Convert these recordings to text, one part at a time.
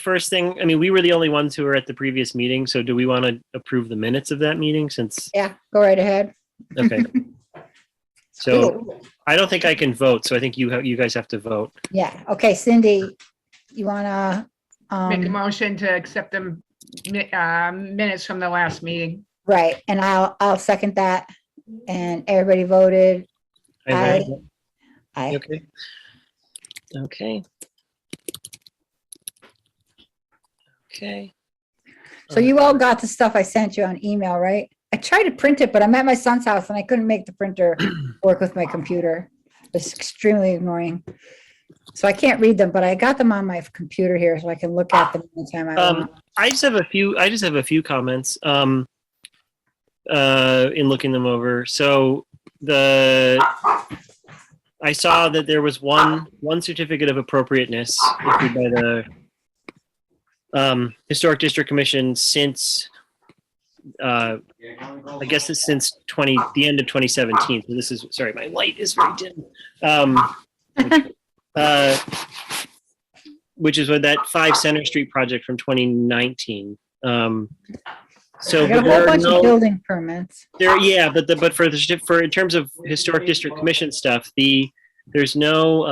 first thing, I mean, we were the only ones who were at the previous meeting, so do we want to approve the minutes of that meeting since, Yeah, go right ahead. okay. So I don't think I can vote, so I think you guys have to vote. Yeah, okay, Cindy, you wanna, Make a motion to accept the minutes from the last meeting. right, and I'll second that. And everybody voted. Aye. Aye. Okay. Okay. Okay. So you all got the stuff I sent you on email, right? I tried to print it, but I'm at my son's house and I couldn't make the printer work with my computer. It's extremely annoying. So I can't read them, but I got them on my computer here so I can look at them anytime I want. I just have a few comments in looking them over. So I saw that there was one certificate of appropriateness issued by the Historic District Commission since I guess it's since the end of 2017. So this is, sorry, my light is very dim. Which is what that 5 Center Street project from 2019. So I got a whole bunch of building permits. but for in terms of Historic District Commission stuff, there's no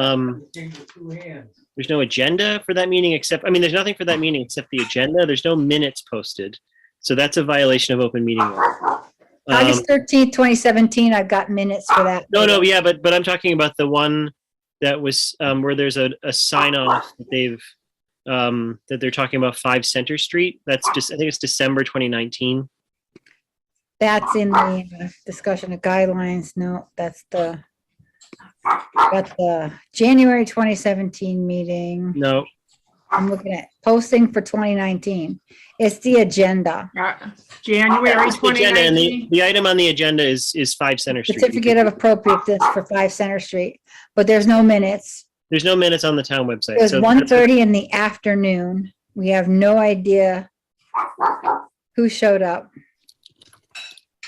agenda for that meeting except, I mean, there's nothing for that meeting except the agenda. There's no minutes posted. So that's a violation of open meeting law. August 13th, 2017, I've got minutes for that. No, yeah, but I'm talking about the one that was where there's a sign off that they're talking about 5 Center Street. That's just, I think it's December 2019. That's in the discussion of guidelines. No, that's the January 2017 meeting. No. I'm looking at posting for 2019. It's the agenda. January 2019. And the item on the agenda is 5 Center Street. Certificate of appropriateness for 5 Center Street, but there's no minutes. There's no minutes on the town website. It was 1:30 in the afternoon. We have no idea who showed up.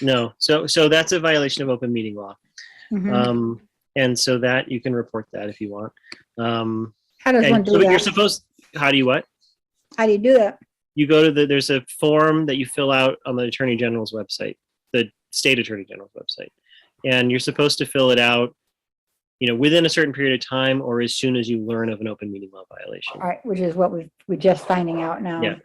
No, so that's a violation of open meeting law. Mhm. And so that you can report that if you want. How does one do that? How do you what? How do you do that? You go to there's a form that you fill out on the Attorney General's website, the State Attorney General's website. And you're supposed to fill it out, within a certain period of time or as soon as you learn of an open meeting law violation. All right, which is what we're just finding out now. Yeah.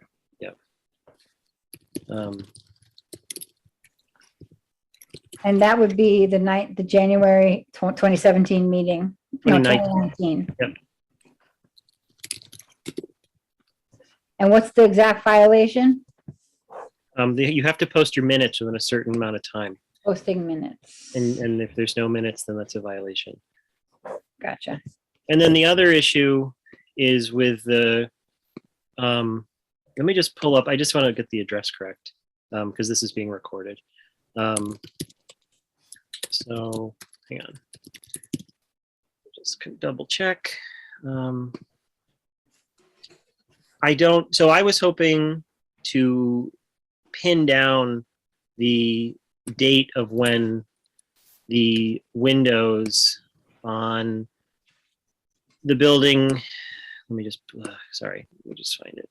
And that would be the January 2017 meeting. No, 2019. 2019. Yep. And what's the exact violation? You have to post your minutes within a certain amount of time. Posting minutes. And if there's no minutes, then that's a violation. Gotcha. And then the other issue is with let me just pull up, I just want to get the address correct because this is being recorded. So hang on. Just double check. So I was hoping to pin down the date of when the windows on the building, let me just find it.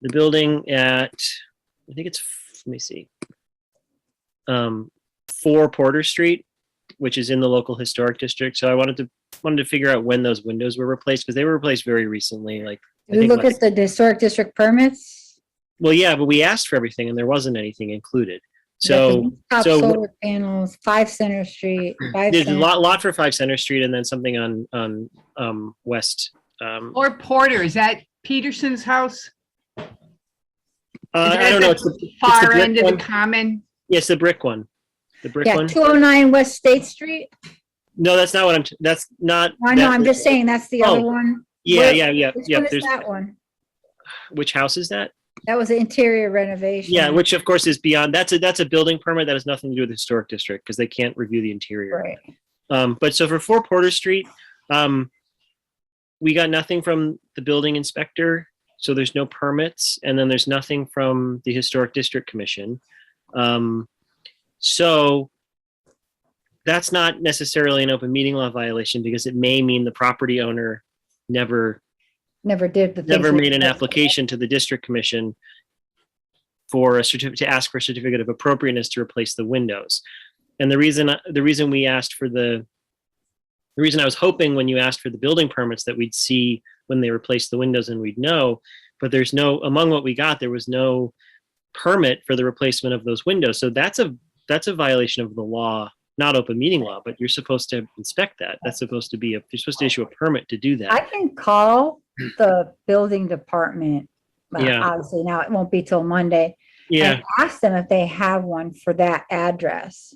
The building at, I think it's, let me see, 4 Porter Street, which is in the local historic district. So I wanted to figure out when those windows were replaced because they were replaced very recently. Like, Did we look at the historic district permits? Well, yeah, but we asked for everything and there wasn't anything included. So solar panels, 5 Center Street. There's a lot for 5 Center Street and then something on West. Or Porter, is that Peterson's house? I don't know. It's the far brick end of one. the common. Yes, the brick one. The brick Yeah, one. 209 West State Street. No, that's not what that's not. I know, I'm just saying that's the other one. Yeah. Which one is that one? Which house is that? That was the interior renovation. Yeah, which of course is beyond. That's a building permit that has nothing to do with the historic district because they can't review the interior. Right. But so for 4 Porter Street, we got nothing from the building inspector, so there's no permits, and then there's nothing from the Historic District Commission. So that's not necessarily an open meeting law violation because it may mean the property owner never never did the things never we- made an application to the district commission for a certificate, to ask for a certificate of appropriateness to replace the windows. And the reason we asked for the reason I was hoping when you asked for the building permits that we'd see when they replaced the windows and we'd know, but there's no, among what we got, there was no permit for the replacement of those windows. So that's a violation of the law, not open meeting law, but you're supposed to inspect that. That's supposed to be you're supposed to issue a permit to do I that. can call the building department. Well, Yeah. obviously now it won't be till Monday. Yeah. And ask them if they have one for that address.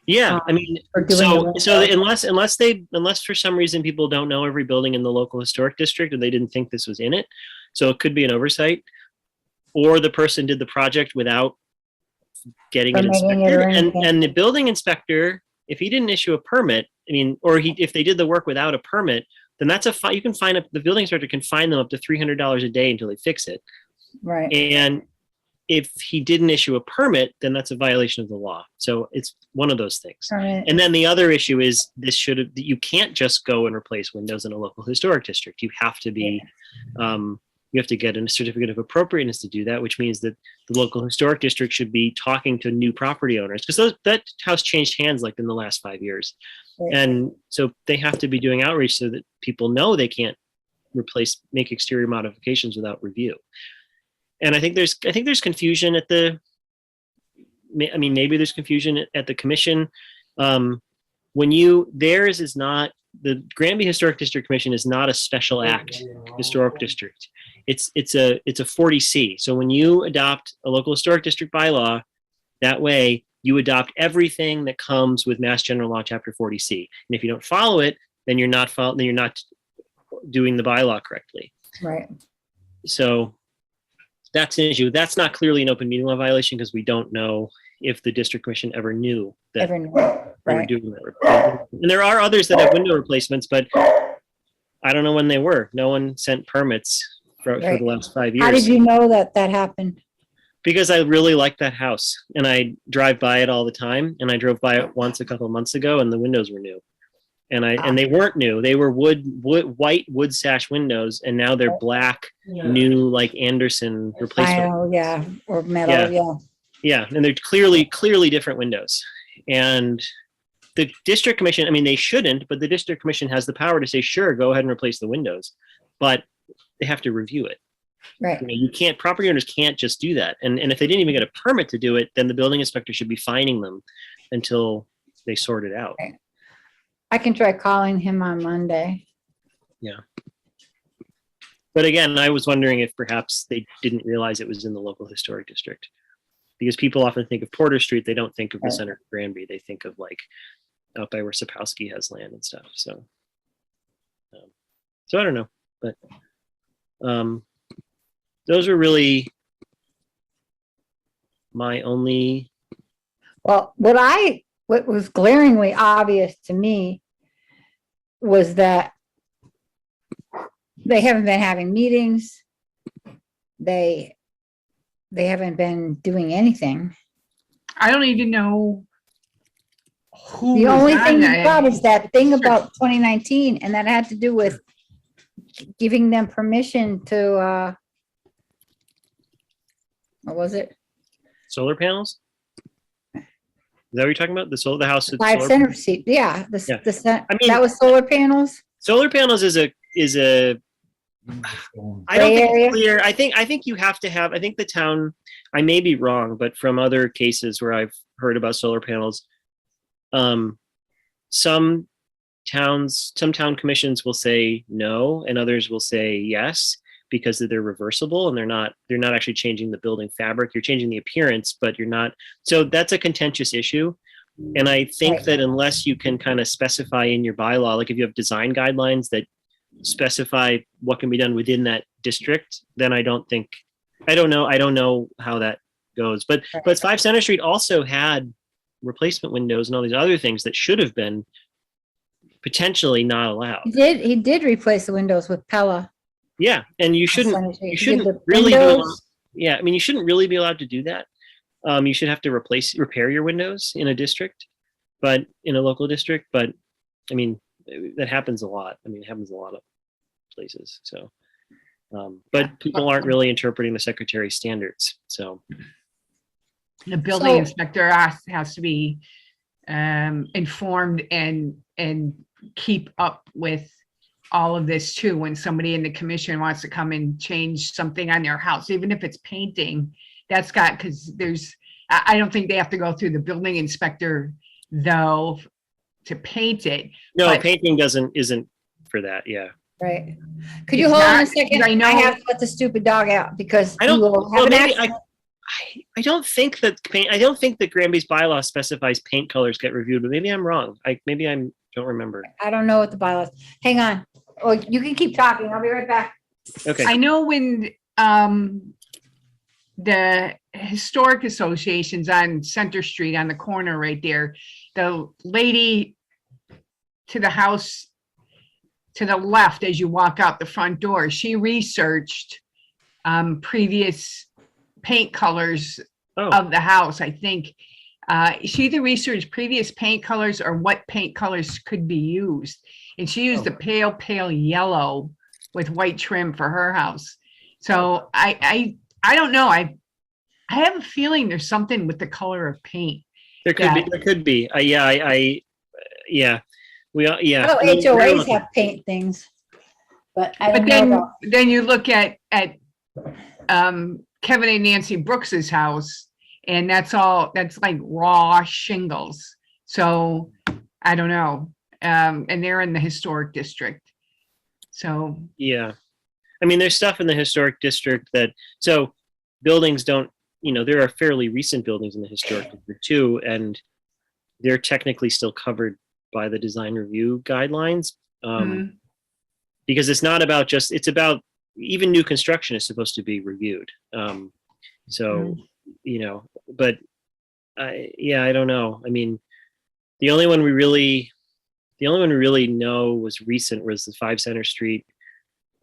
Yeah. I mean, For doing so the windows. unless for some reason people don't know every building in the local historic district and they didn't think this was in it. So it could be an oversight, or the person did the project without getting it Permitting it or inspected. anything. And the building inspector, if he didn't issue a permit, I mean, or if they did the work without a permit, then that's you can fine up, the building inspector can fine them up to $300 a day until they fix it. Right. And if he didn't issue a permit, then that's a violation of the law. So it's one of those things. Permit. And then the other issue is you can't just go and replace windows in a local historic district. You have to be, you have to get a certificate of appropriateness to do that, which means that the local historic district should be talking to new property owners, because that house changed hands like in the last 5 years. Right. And so they have to be doing outreach so that people know they can't make exterior modifications without review. And I think there's confusion at maybe there's confusion at the commission. Theirs is not, the Granby Historic District Commission is not a special act historic district. It's a 40C. So when you adopt a local historic district bylaw, that way you adopt everything that comes with Mass General Law Chapter 40C. And if you don't follow it, then you're not doing the bylaw correctly. Right. So that's an issue. That's not clearly an open meeting law violation because we don't know if the district commission ever knew that Everyone, they were right. doing that. And there are others that have window replacements, but I don't know when they were. No one sent permits for Right. the last 5 years. How did you know that happened? Because I really like that house and I drive by it all the time. And I drove by it once a couple of months ago and the windows were new. And they weren't new. They were white wood sash windows, and now they're black, new, like Anderson replacement. Vinyl, yeah, or metal, yeah. Yeah, and they're clearly different windows. And the district commission, I mean, they shouldn't, but the district commission has the power to say, sure, go ahead and replace the windows, but they have to review it. Right. You can't, property owners can't just do that. And if they didn't even get a permit to do it, then the building inspector should be fining them until they sort it out. Right. I can try calling him on Monday. Yeah. But again, I was wondering if perhaps they didn't realize it was in the local historic district. Because people often think of Porter Street, they don't think of the center of Granby. They think of like out by where Sapowski has land and stuff. So I don't know, but those are really my only. Well, what was glaringly obvious to me was that they haven't been having meetings. They haven't been doing anything. I don't even know who The was only on thing you that. got is that thing about 2019, and that had to do with giving them permission to, what was it? Solar panels? Is that what you're talking about? The house with 5 solar center seat, yeah, Yeah. I mean- that was solar panels? solar panels is a I don't Gray think area? it's clear. I think you have to have, I think the town, I may be wrong, but from other cases where I've heard about solar panels, some town commissions will say no and others will say yes because they're reversible and they're not actually changing the building fabric. You're changing the appearance, but you're not. So that's a contentious issue. And I think Right. that unless you can kind of specify in your bylaw, like if you have design guidelines that specify what can be done within that district, then I don't know how that goes. But 5 Center Street also had replacement windows and all these other things that should have been potentially not allowed. He did replace the windows with Pella. Yeah, and you shouldn't Center Street. you He did shouldn't the really be windows. allowed, yeah, I mean you shouldn't really be allowed to do that. You should have to repair your windows in a district, but in a local district, but I mean that happens a lot. I mean it happens a lot of places. So But people aren't really interpreting the secretary's standards. So The building So- inspector has to be informed and keep up with all of this too. When somebody in the commission wants to come and change something on their house, even if it's painting, because I don't think they have to go through the building inspector though to paint it. no, But- painting isn't for that. Yeah. Right. Could you It's hold on a not- second? I know- I have to let the stupid dog out because I he don't. will have Well, an maybe accident. I don't think that I don't think that Granby's bylaw specifies paint colors get reviewed, but maybe I'm wrong. Maybe I don't remember. I don't know what the bylaws. Hang on. Well, you can keep talking. I'll be right back. Okay. I know when the historic associations on Center Street on the corner right there, the lady to the house to the left as you walk out the front door, she researched previous paint colors Oh, of the house. I think she either researched previous paint colors or what paint colors could be used. And she used Oh. a pale yellow with white trim for her house. So I don't know. I have a feeling there's something with the color of paint. there could be. There could be. Yeah. We are. Yeah. Oh, I mean, HOAs have paint things, but I But don't know about. then you look at Kevin and Nancy Brooks's house, and that's like raw shingles. So I don't know. And they're in the historic district. So Yeah. I mean, there's stuff in the historic district so buildings don't, there are fairly recent buildings in the historic district too, and they're technically still covered by the design review guidelines. mhm. Because it's not about it's about even new construction is supposed to be reviewed. So, but I don't know. I mean, the only one we really know was recent was the 5 Center Street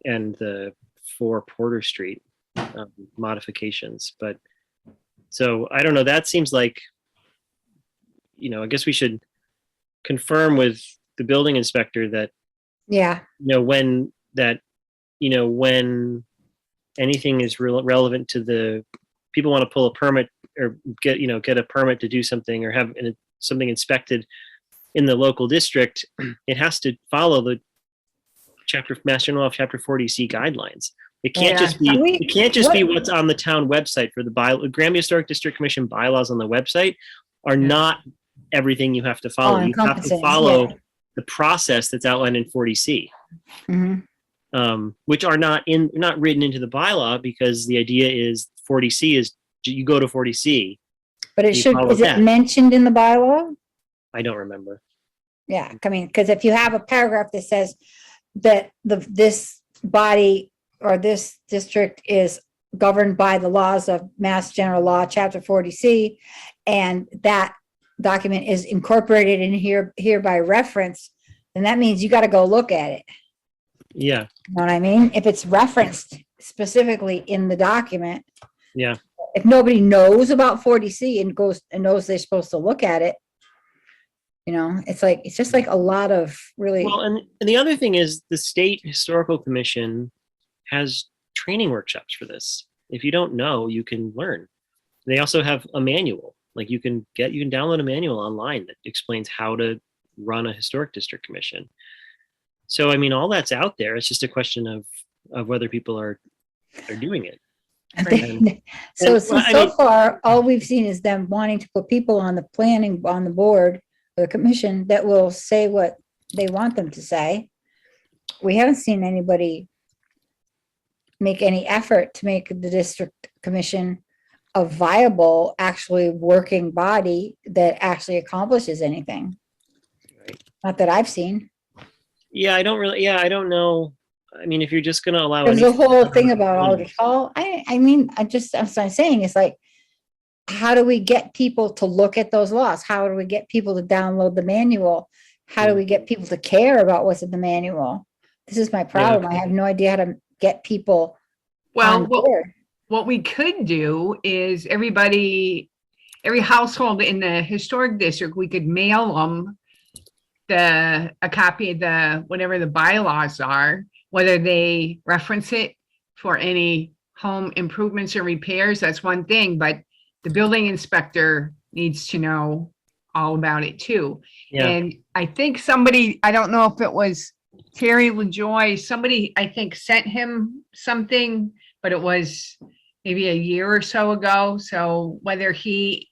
and the 4 Porter Street modifications. But so I don't know. That seems like, I guess we should confirm with the building inspector that, Yeah, when anything is relevant to the people want to pull a permit or get a permit to do something or have something inspected in the local district, it has to follow the Mass General Law of Chapter 40C guidelines. It can't Yeah. just be what's on the town website for the Granby Historic District Commission bylaws on the website are not everything you have to follow. You have to All-encompassing, follow yeah. the process that's outlined in 40C. mhm. Which are not written into the bylaw because the idea is 40C is you go to 40C. But it You should, follow is it that. mentioned in the bylaw? I don't remember. Yeah, I mean, because if you have a paragraph that says that this body or this district is governed by the laws of Mass General Law, Chapter 40C, and that document is incorporated in here by reference, then that means you got to go look at it. Yeah. You know what I mean? If it's referenced specifically in the document. Yeah. If nobody knows about 40C and knows they're supposed to look at it, it's just like a lot of really. Well, and the other thing is the State Historical Commission has training workshops for this. If you don't know, you can learn. They also have a manual. Like you can download a manual online that explains how to run a historic district commission. So, I mean, all that's out there. It's just a question of whether people are doing it. So I mean- far, all we've seen is them wanting to put people on the board, or the commission that will say what they want them to say. We haven't seen anybody make any effort to make the district commission a viable, actually working body that actually accomplishes anything. Right. Not that I've seen. I don't know. I mean, if you're just going to allow There's a anything- whole thing about all, I'm saying, it's like, how do we get people to look at those laws? How do we get people to download the manual? How do we get people to care about what's in the manual? This is my problem. I have no idea how to get people on Well, board. what we could do is every household in the historic district, we could mail them a copy of whatever the bylaws are, whether they reference it for any home improvements or repairs, that's one thing, but the building inspector needs to know all about it too. Yeah. And I think somebody, I don't know if it was Terry LaJoy, somebody, I think, sent him something, but it was maybe a year or so ago. So whether he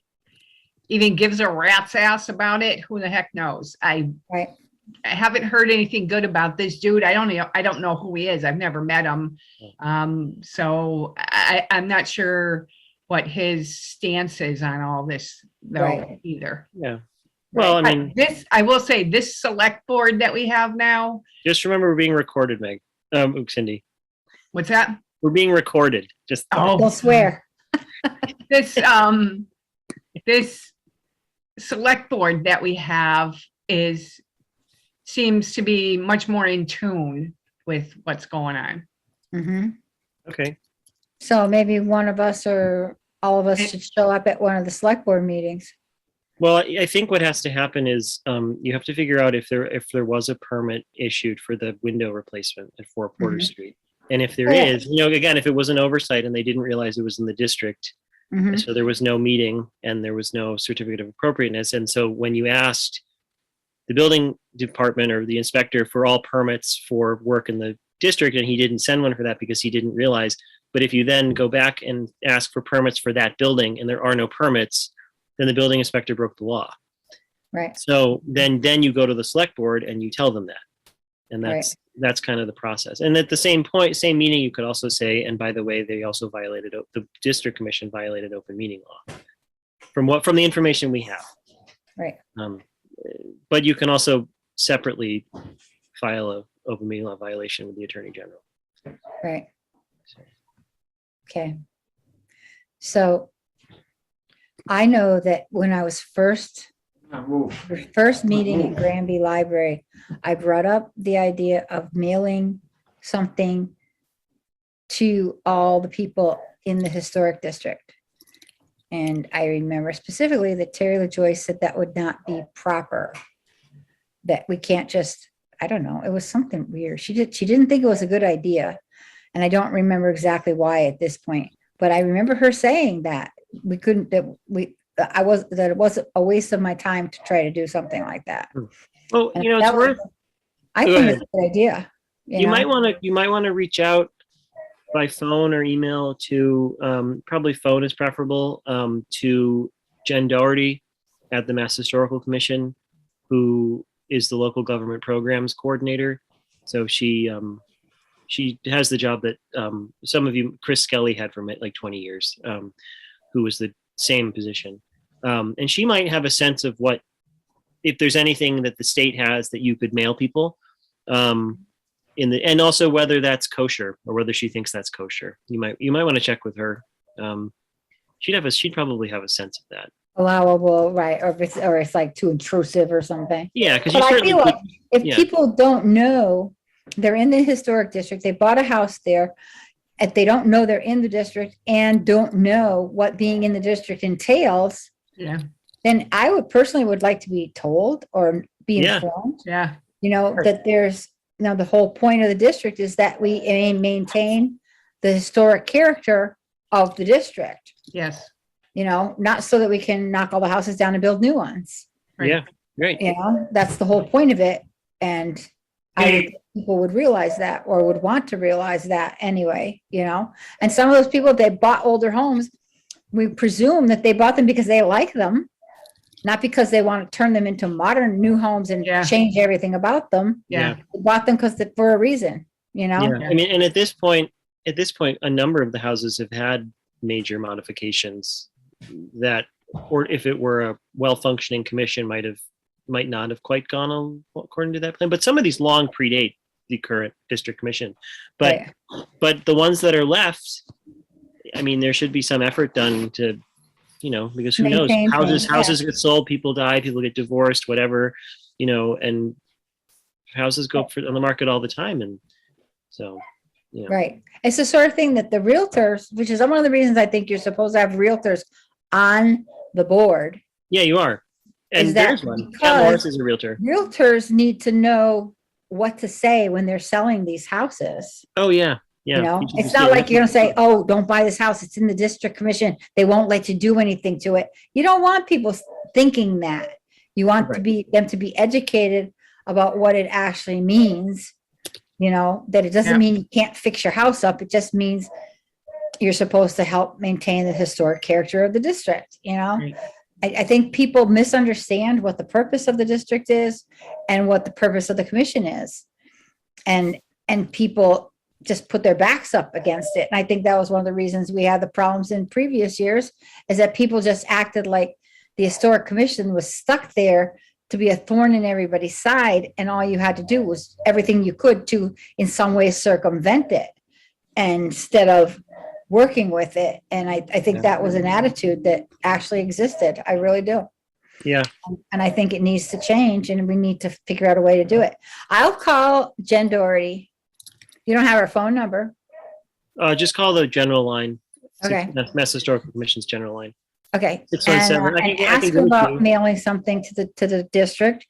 even gives a rat's ass about it, who the heck knows? I Right. haven't heard anything good about this dude. I don't know who he is. I've never met him. So I'm not sure what his stance is on all this though Right. either. Yeah. Well, I mean, I will say this select board that we have now, just remember we're being recorded, Meg. Cindy, what's that? we're being recorded. Just Don't swear. This, this select board that we have seems to be much more in tune with what's going on. Mhm. okay. So maybe one of us or all of us should show up at one of the select board meetings. Well, I think what has to happen is you have to figure out if there was a permit issued for the window replacement at 4 Porter Mhm. Street. And if there Oh, yeah. is, again, if it was an oversight and they didn't realize it was in the district, Mhm. so there was no meeting and there was no certificate of appropriateness. And so when you asked the building department or the inspector for all permits for work in the district, and he didn't send one for that because he didn't realize. But if you then go back and ask for permits for that building and there are no permits, then the building inspector broke the law. Right. So then you go to the select board and you tell them that. And that's kind of the process. And at the same meeting, you could also say, and by the way, they also violated, the district commission violated open meeting law from the information we have. Right. But you can also separately file a open meeting law violation with the attorney general. Right. Okay. So I know that when I was the first meeting in Granby Library, I brought up the idea of mailing something to all the people in the historic district. And I remember specifically that Terry LaJoy said that would not be proper. That we can't just, I don't know, it was something weird. She didn't think it was a good idea. And I don't remember exactly why at this point, but I remember her saying that it was a waste of my time to try to do something like that. Well, And it's worth. I Go think ahead. it's a good idea. You might want to reach out by phone or email to probably phone is preferable, to Jen Doherty at the Mass Historical Commission, who is the local government programs coordinator. So she has the job that some of you, Chris Skelly, had for like 20 years, who was the same position. And she might have a sense of if there's anything that the state has that you could mail people, and also whether that's kosher or whether she thinks that's kosher. You might want to check with her. She'd probably have a sense of that. Allowable, right? Or it's like too intrusive or something. Yeah, because But I feel like if people don't know, they're in the historic district, they bought a house there, if they don't know they're in the district and don't know what being in the district entails, Yeah. then I would like to be told or be informed, Yeah. that there's, the whole point of the district is that we maintain the historic character of the district, Yes. not so that we can knock all the houses down and build new ones. Right. Yeah, great. That's the whole point of it. And I would think people would realize that or would want to realize that anyway, and some of those people, they bought older homes. We presume that they bought them because they like them, not because they want to turn them into modern new homes and change everything about them. Yeah. They bought them for a reason, Yeah. I mean, and at this point, a number of the houses have had major modifications that, or if it were a well-functioning commission, might not have quite gone according to that plan. But some of these long predate the current district commission. But the ones that are left, I mean, there should be some effort done to, because who knows, houses get sold, people die, people get divorced, whatever, and houses go on the market all the time. And so, Right. It's the sort of thing that the realtors, which is one of the reasons I think you're supposed to have realtors on the board. Yeah, you are. And there's one. Cat Morris is a realtor. Realtors need to know what to say when they're selling these houses. Oh, yeah. Yeah. You know, you should it's just not get like rid- you're gonna say, oh, don't buy this house. It's in the district commission. They won't let you do anything to it. You don't want people thinking that. You want them to be educated about what it actually means. You know, that it doesn't Yep. mean you can't fix your house up. It just means you're supposed to help maintain the historic character of the district, you know? Right. I think people misunderstand what the purpose of the district is and what the purpose of the commission is. And people just put their backs up against it. And I think that was one of the reasons we had the problems in previous years, is that people just acted like the historic commission was stuck there to be a thorn in everybody's side. And all you had to do was everything you could to in some way circumvent it, and instead of working with it. And I think that was an attitude that actually existed. I really do. Yeah. And I think it needs to change, and we need to figure out a way to do it. I'll call Jen Doherty. You don't have her phone number. Just call the general line. Okay. Mass Historical Commission's general line. Okay. 617. I And can ask give her it to about you. mailing something to the district.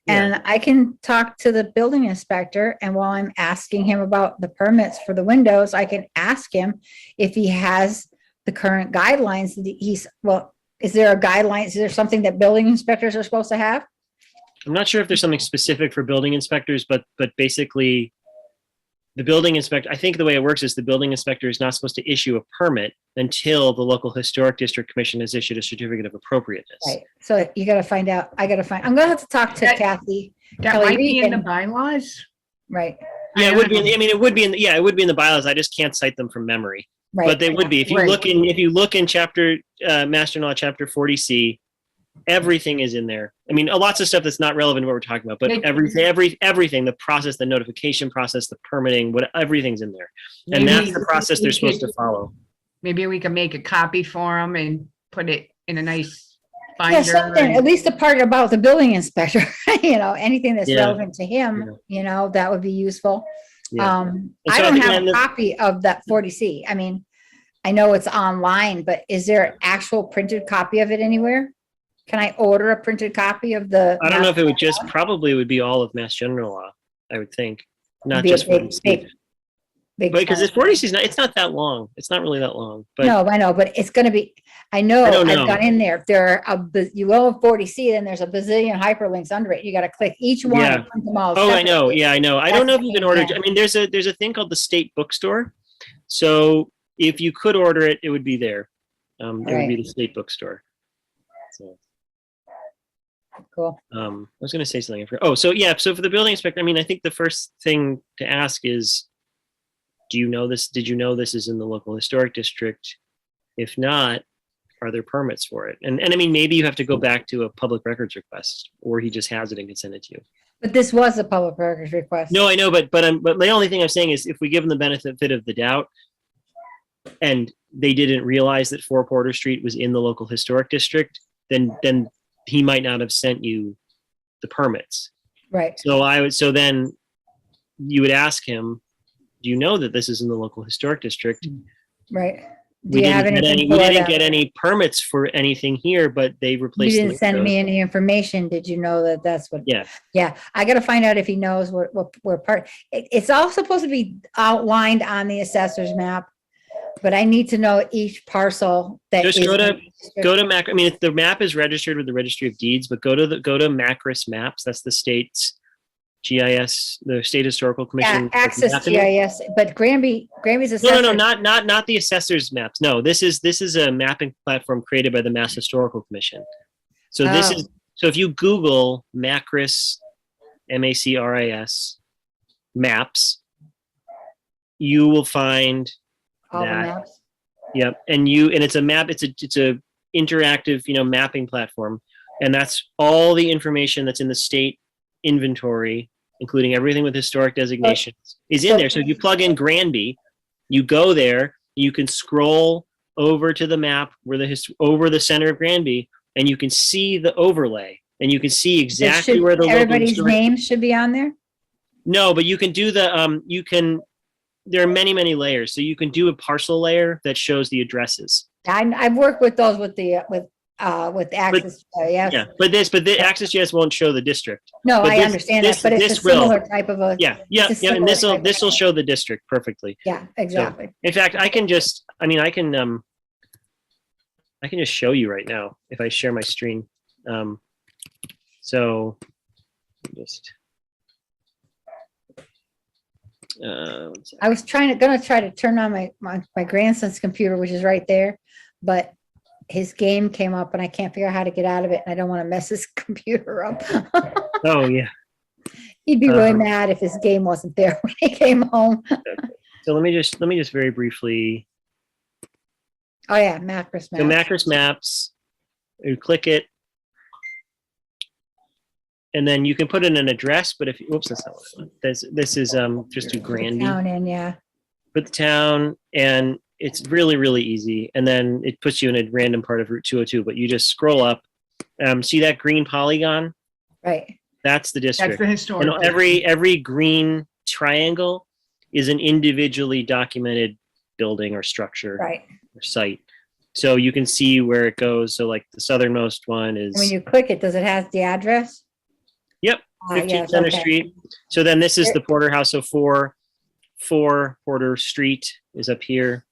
And I can talk to the building inspector, and while I'm asking him about the permits for the windows, I can ask him if he has the current guidelines that well, is there a guideline? Is there something that building inspectors are supposed to have? I'm not sure if there's something specific for building inspectors, but basically the building inspector, I think the way it works is the building inspector is not supposed to issue a permit until the local historic district commission has issued a certificate of appropriateness. Right. So you got to find out. I'm going to have to talk to That- Kathy. That Kelly might be in the Regan. bylaws. Right. Yeah, I it would don't be. know. I mean, it would be in. Yeah, it would be in the bylaws. I just can't cite them from memory. Right. But they would be. If you Right. look in chapter Master Law chapter 40C, everything is in there. I mean, lots of stuff that's not relevant to what we're talking about, but Maybe- everything, the process, the notification process, the permitting, everything's in there, and Maybe that's the process they're we supposed could- to follow. Maybe we can make a copy for them and put it in a nice Yeah, binder. something, at least the part about the building inspector, you know, anything that's Yeah. relevant to him, you know, that would be useful. Yeah. And so I I don't think have then a the- copy of that 40C. I mean, I know it's online, but is there an actual printed copy of it anywhere? Can I order a printed copy of the? I don't know if it would just probably would be all of Mass General Law. I would think, not Be a just big, 40C. big But because file. it's 40C is not. It's not that long. It's not really that long. But No, I know, but it's gonna be, I know, I don't know. I've gone in there. There are, you go to 40C, then there's a bazillion hyperlinks under it. You gotta click each one Yeah. and print them all. Oh, I know. separately. Yeah, I know. I That's don't know if the you can thing, order. yeah. I mean, there's a thing called the state bookstore. So if you could order it, it would be there. It would be Right. the state bookstore. So, Cool. I was going to say something. Oh, so yeah. So for the building inspector, I mean, I think the first thing to ask is, do you know this? Did you know this is in the local historic district? If not, are there permits for it? And I mean, maybe you have to go back to a public records request, or he just has it and can send it to you. But this was a public records request. No, I know, but the only thing I'm saying is if we give them the benefit of the doubt, and they didn't realize that 4 Porter Street was in the local historic district, then he might not have sent you the permits. Right. So then you would ask him, do you know that this is in the local historic district? Right. Do We you have didn't anything we for didn't them? get any permits for anything here, but they You replaced didn't the send windows. me any information. Did you know that that's what? Yeah. Yeah, I gotta find out if he knows what part. It's all supposed to be outlined on the assessor's map, but I need to know each parcel that Just is go to- in the district. Go to Mac. I mean, the map is registered with the Registry of Deeds, but go to Macris Maps. That's the state's GIS, the State Historical Yeah, Commission. Access mapping. GIS, but Granby's No, assessor. not the assessor's maps. No, this is a mapping platform created by the Mass Historical Commission. So Oh. so if you Google Macris, MACRIS maps, you will find All the that. maps. Yep, and it's a map. It's a interactive, mapping platform, and that's all the information that's in the state inventory, including everything with historic designations, is in there. So if you plug in Granby, you go there, you can scroll over to the map where over the center of Granby, and you can see the overlay, and you can see So exactly should- where the local everybody's historic. names should be on there. No, but you can do there are many layers. So you can do a parcel layer that shows the addresses. I've worked with those with with access. Yes. Yeah, but the AccessJS won't show the district. No, But I this- understand this- that, but it's a this will. similar type of a. Yeah, it's a and similar type this will of- show the district perfectly. Yeah, exactly. In fact, I can just show you right now if I share my screen. So just one sec. I was gonna try to turn on my grandson's computer, which is right there, but his game came up and I can't figure out how to get out of it, and I don't want to mess his computer up. Oh yeah. He'd be really mad if his game wasn't there when he came home. So let me just very briefly. Oh yeah, Macros So Macros Maps, you click it, and then you can put in an address. But whoops, that's not what I want. This is just do Granby. Down in, yeah. Put the town, and it's really, really easy. And then it puts you in a random part of Route 202. But you just scroll up. See that green polygon? Right. That's the district. That's the historic. And every green triangle is an individually documented building or structure Right. or site. So you can see where it goes. So like the southernmost one is. And when you click it, does it have the address? Yep. 15 Yes, Center okay. Street. So then this is Here- the Porter House. So 4 Porter Street is up here.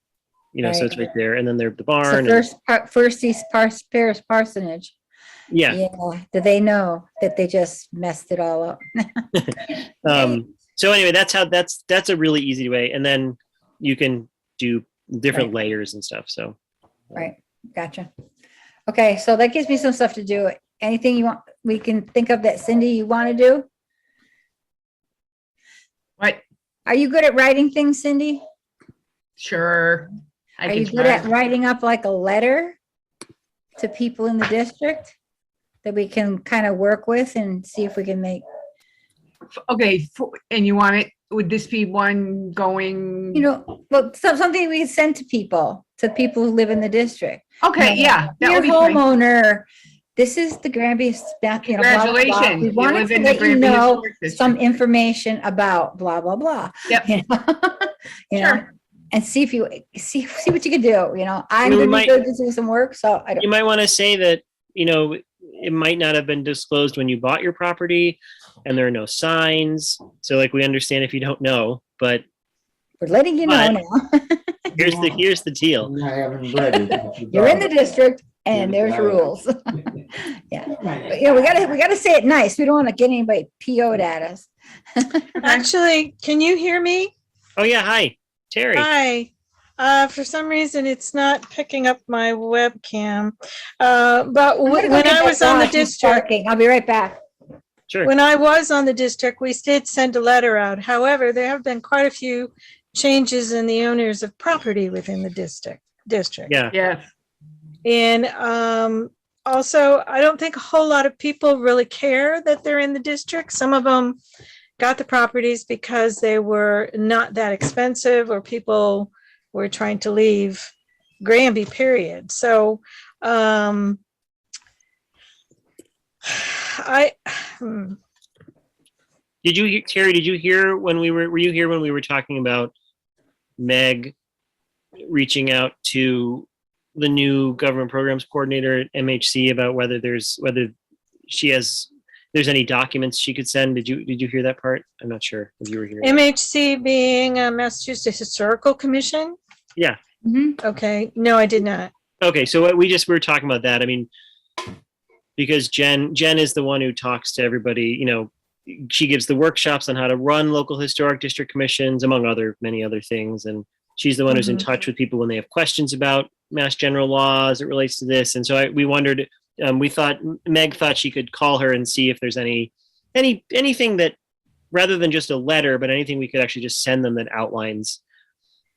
So it's Right. right there. And then there's the It's barn. the first East Paris parsonage. Yeah. Yeah. Do they know that they just messed it all up? So anyway, that's a really easy way. And then you can do different layers and stuff. So. Right. Gotcha. Okay. So that gives me some stuff to do. Anything you want, we can think of that Cindy, you want to do? What? Are you good at writing things, Cindy? Sure. I Are can you good at try. writing up like a letter to people in the district that we can kind of work with and see if we can make, Okay, and you want it, would this be one going? well, something we can send to people who live in the district. Okay, yeah, that Dear would be fine. homeowner, this is the Granby, blah, blah, blah. Congratulations, We you wanted live to in the let you Granby know Historic District. some information about blah, blah, blah. Yep. You know? You know, Sure. and see if you, see what you can do, I'm we gonna go do some work, so I You don't, might want to say that, it might not have been disclosed when you bought your property and there are no signs. So like we understand if you don't know, but we're letting you know But- now. here's the deal. I haven't read it. You're in the district and there's rules. Yeah. But, we gotta say it nice. We don't want to get anybody PO'd at us. Actually, can you hear me? Oh yeah, hi, Terry. Hi. For some reason, it's not picking up my webcam. But I'm gonna go when get I that was on the dog. He's district, barking. I'll be right back. Sure. when I was on the district, we did send a letter out. However, there have been quite a few changes in the owners of property within the district. Yeah. Yes, And also, I don't think a whole lot of people really care that they're in the district. Some of them got the properties because they were not that expensive, or people were trying to leave Granby, period. So Terry, did you hear when were you here when we were talking about Meg reaching out to the new government programs coordinator at MHC about whether there's any documents she could send? Did you hear that part? I'm not sure if you were here. MHC being Massachusetts Historical Commission? Yeah. Mhm. Okay, no, I did not. Okay, so we were talking about that. I mean, because Jen is the one who talks to everybody. She gives the workshops on how to run local historic district commissions, among many other things. And she's the one who's in touch with people when they have questions about Mass General law as it relates to this. And so we wondered, Meg thought she could call her and see if there's anything that, rather than just a letter, but anything we could actually just send them that outlines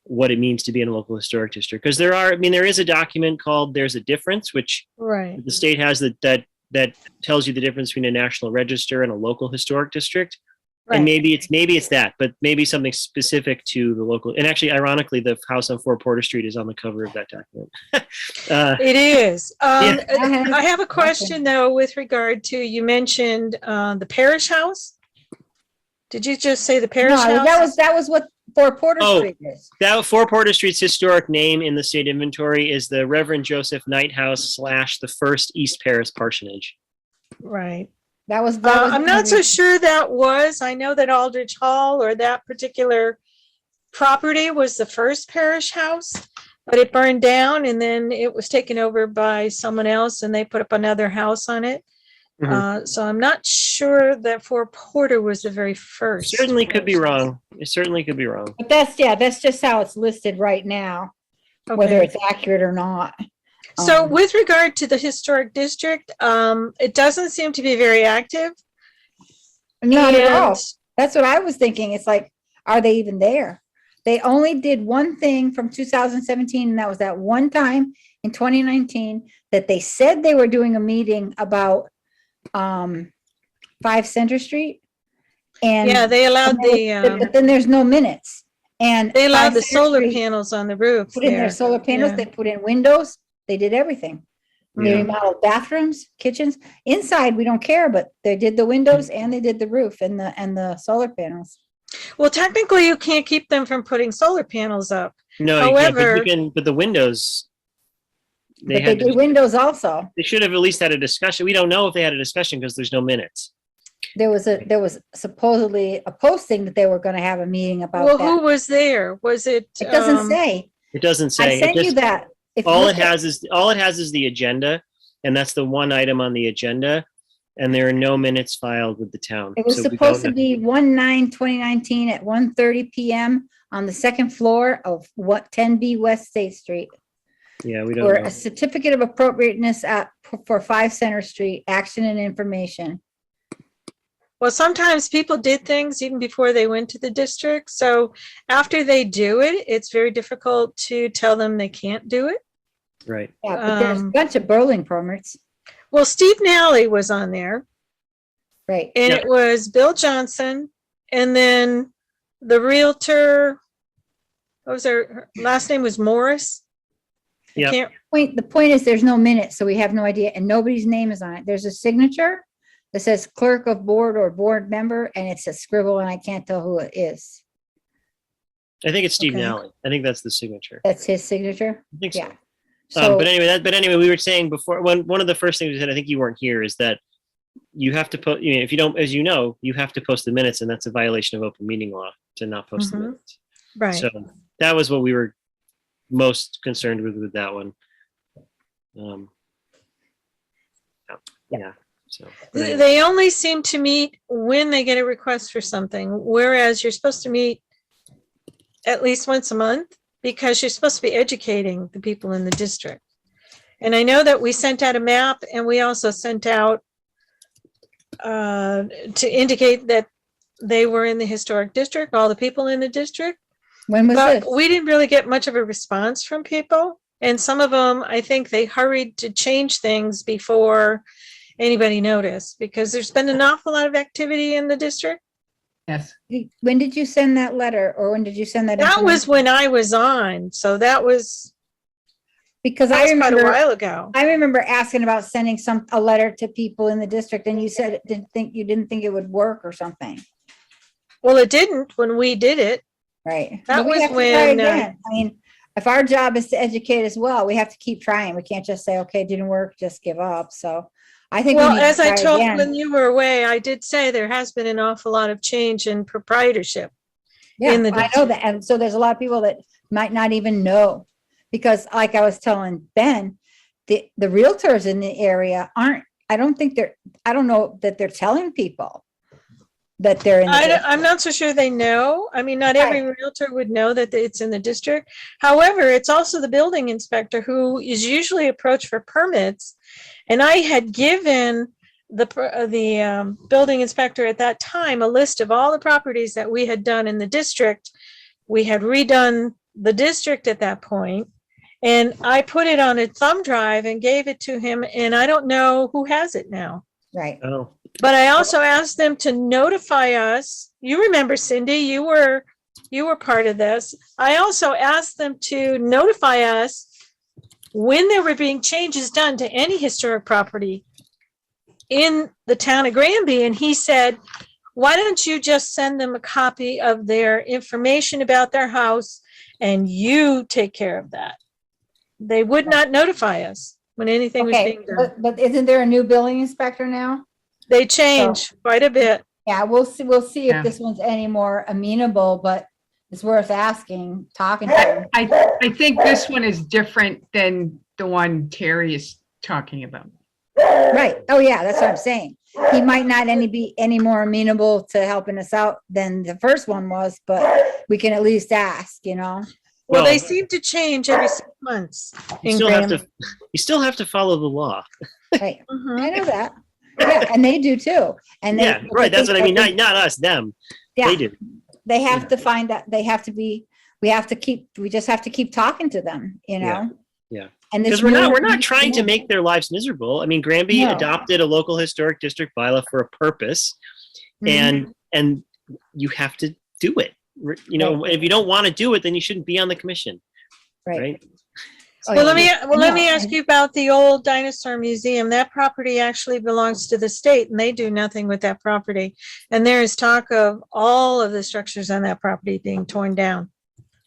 what it means to be in a local historic district. Because there is a document called There's a Difference, which Right. the state has that tells you the difference between a national register and a local historic district. And Right. maybe it's that, but maybe something specific to the local. And actually, ironically, the house on 4 Porter Street is on the cover of that document. It is. Yeah. I have a question though, with regard to, you mentioned the parish house. Did you just say the No, parish house? that was what 4 Porter Oh. Street is. That 4 Porter Street's historic name in the state inventory is the Reverend Joseph Knighthouse / the first East Paris parsonage. Right. That was. I'm not so sure that was. I know that Aldrich Hall or that particular property was the first parish house, but it burned down and then it was taken over by someone else and they put up another house on it. So I'm not sure that Fort Porter was the very first. Certainly could be parish house. wrong. It certainly could be wrong. But that's just how it's listed right now, whether Okay. it's accurate or not. So with regard to the historic district, it doesn't seem to be very active. Not at all. And- That's what I was thinking. It's like, are they even there? They only did one thing from 2017, and that was that one time in 2019 that they said they were doing a meeting about 5 Center Street. And Yeah, they allowed but then there's no minutes. And they allowed 5 the Center solar Street panels on the roof. put in their there. solar panels, Yeah. they put in windows, they did everything. They Yeah. remodeled bathrooms, kitchens. Inside, we don't care, but they did the windows and they did the roof and the solar panels. Well, technically, you can't keep them from putting solar panels up. No, you can't, but However- you can. But the windows, they But they had. did windows also. They should have at least had a discussion. We don't know if they had a discussion because there's no minutes. There was supposedly a posting that they were gonna have a meeting about Well, that. who was there? Was it? It doesn't say. It doesn't say. I sent It you just- that. If you all look it at- has is the agenda, and that's the one item on the agenda. And there are no minutes filed with the town. It was so we don't supposed to know. be 1/9/2019 at 1:30 PM on the second floor of 10B West State Street. Yeah, we don't For know. a certificate of appropriateness for 5 Center Street, action and information. Well, sometimes people did things even before they went to the district. So after they do it, it's very difficult to tell them they can't do it. Right. Yeah, but there's a Um, bunch of building permits, Well, Steve Nally was on there, right? and Yeah. it was Bill Johnson, and then the realtor, what was her last name was Morris? I Yep. can't- The point is there's no minutes, so we have no idea, and nobody's name is on it. There's a signature that says clerk of board or board member, and it's a scribble, and I can't tell who it is. I think it's Steve Okay. Nally. I think that's the signature. That's his signature? I think so. Yeah. So, But anyway, we were saying before, one of the first things we said, I think you weren't here, is that you have to put, if you don't, as you know, you have to post the minutes, and that's a violation of open meeting law to not post the Mhm. minutes. Right. So that was what we were most concerned with that one. Yeah. So but anyway. They only seem to meet when they get a request for something, whereas you're supposed to meet at least once a month because you're supposed to be educating the people in the district. And I know that we sent out a map and we also sent out to indicate that they were in the historic district, all the people in the district. when was But this? we didn't really get much of a response from people. And some of them, I think they hurried to change things before anybody noticed because there's been an awful lot of activity in the district. Yes. When did you send that letter, or when did you send that? That was information? when I was on. So that was Because I quite a remember, while ago. I remember asking about sending a letter to people in the district, and you said you didn't think it would work or something, Well, it didn't when we did it. right? That But we was have to try when, again. I mean, if our job is to educate as well, we have to keep trying. We can't just say, okay, it didn't work, just give up. So I think. we Well, need to as I try told again. when you were away, I did say there has been an awful lot of change in proprietorship. Yeah, in the I know district. that. And so there's a lot of people that might not even know. Because like I was telling Ben, the realtors in the area I don't know that they're telling people that they're in the district. I'm not so sure they know. I mean, not every realtor would know that it's in the district. However, it's also the building inspector who is usually approached for permits. And I had given the building inspector at that time a list of all the properties that we had done in the district. We had redone the district at that point, and I put it on a thumb drive and gave it to him, and I don't know who has it now. Right. Oh, But I also asked them to notify us. You remember, Cindy, you were part of this. I also asked them to notify us when there were being changes done to any historic property in the town of Granby. And he said, why don't you just send them a copy of their information about their house and you take care of that? They would not notify us when anything was Okay, being done. but isn't there a new building inspector now? They change quite a bit. Yeah, we'll see Yeah. if this one's any more amenable, but it's worth asking, talking to him. I think this one is different than the one Terry is talking about. Right. Oh, yeah, that's what I'm saying. He might not be any more amenable to helping us out than the first one was, but we can at least ask, you know? Well, they Well, seem to change every 6 months. you in still have Granby. to, you still have to follow the law. Right. Mhm. I know that. Yeah, and they do too. And they. Yeah, right. That's what I mean. Not us, them. Yeah, They do. they have to find that, we just have to keep talking to them, you Yeah, know? yeah. And this Because we're new- not trying to make their lives miserable. I mean, Granby No. adopted a local historic district bylaw for a purpose, Mhm. and you have to do it. You know, if you don't want to do it, then you shouldn't be on the commission, right? Oh, Well, yeah. let me No, ask you about the old dinosaur museum. That property actually belongs to the state and they do nothing with that property. And there is talk of all of the structures on that property being torn down.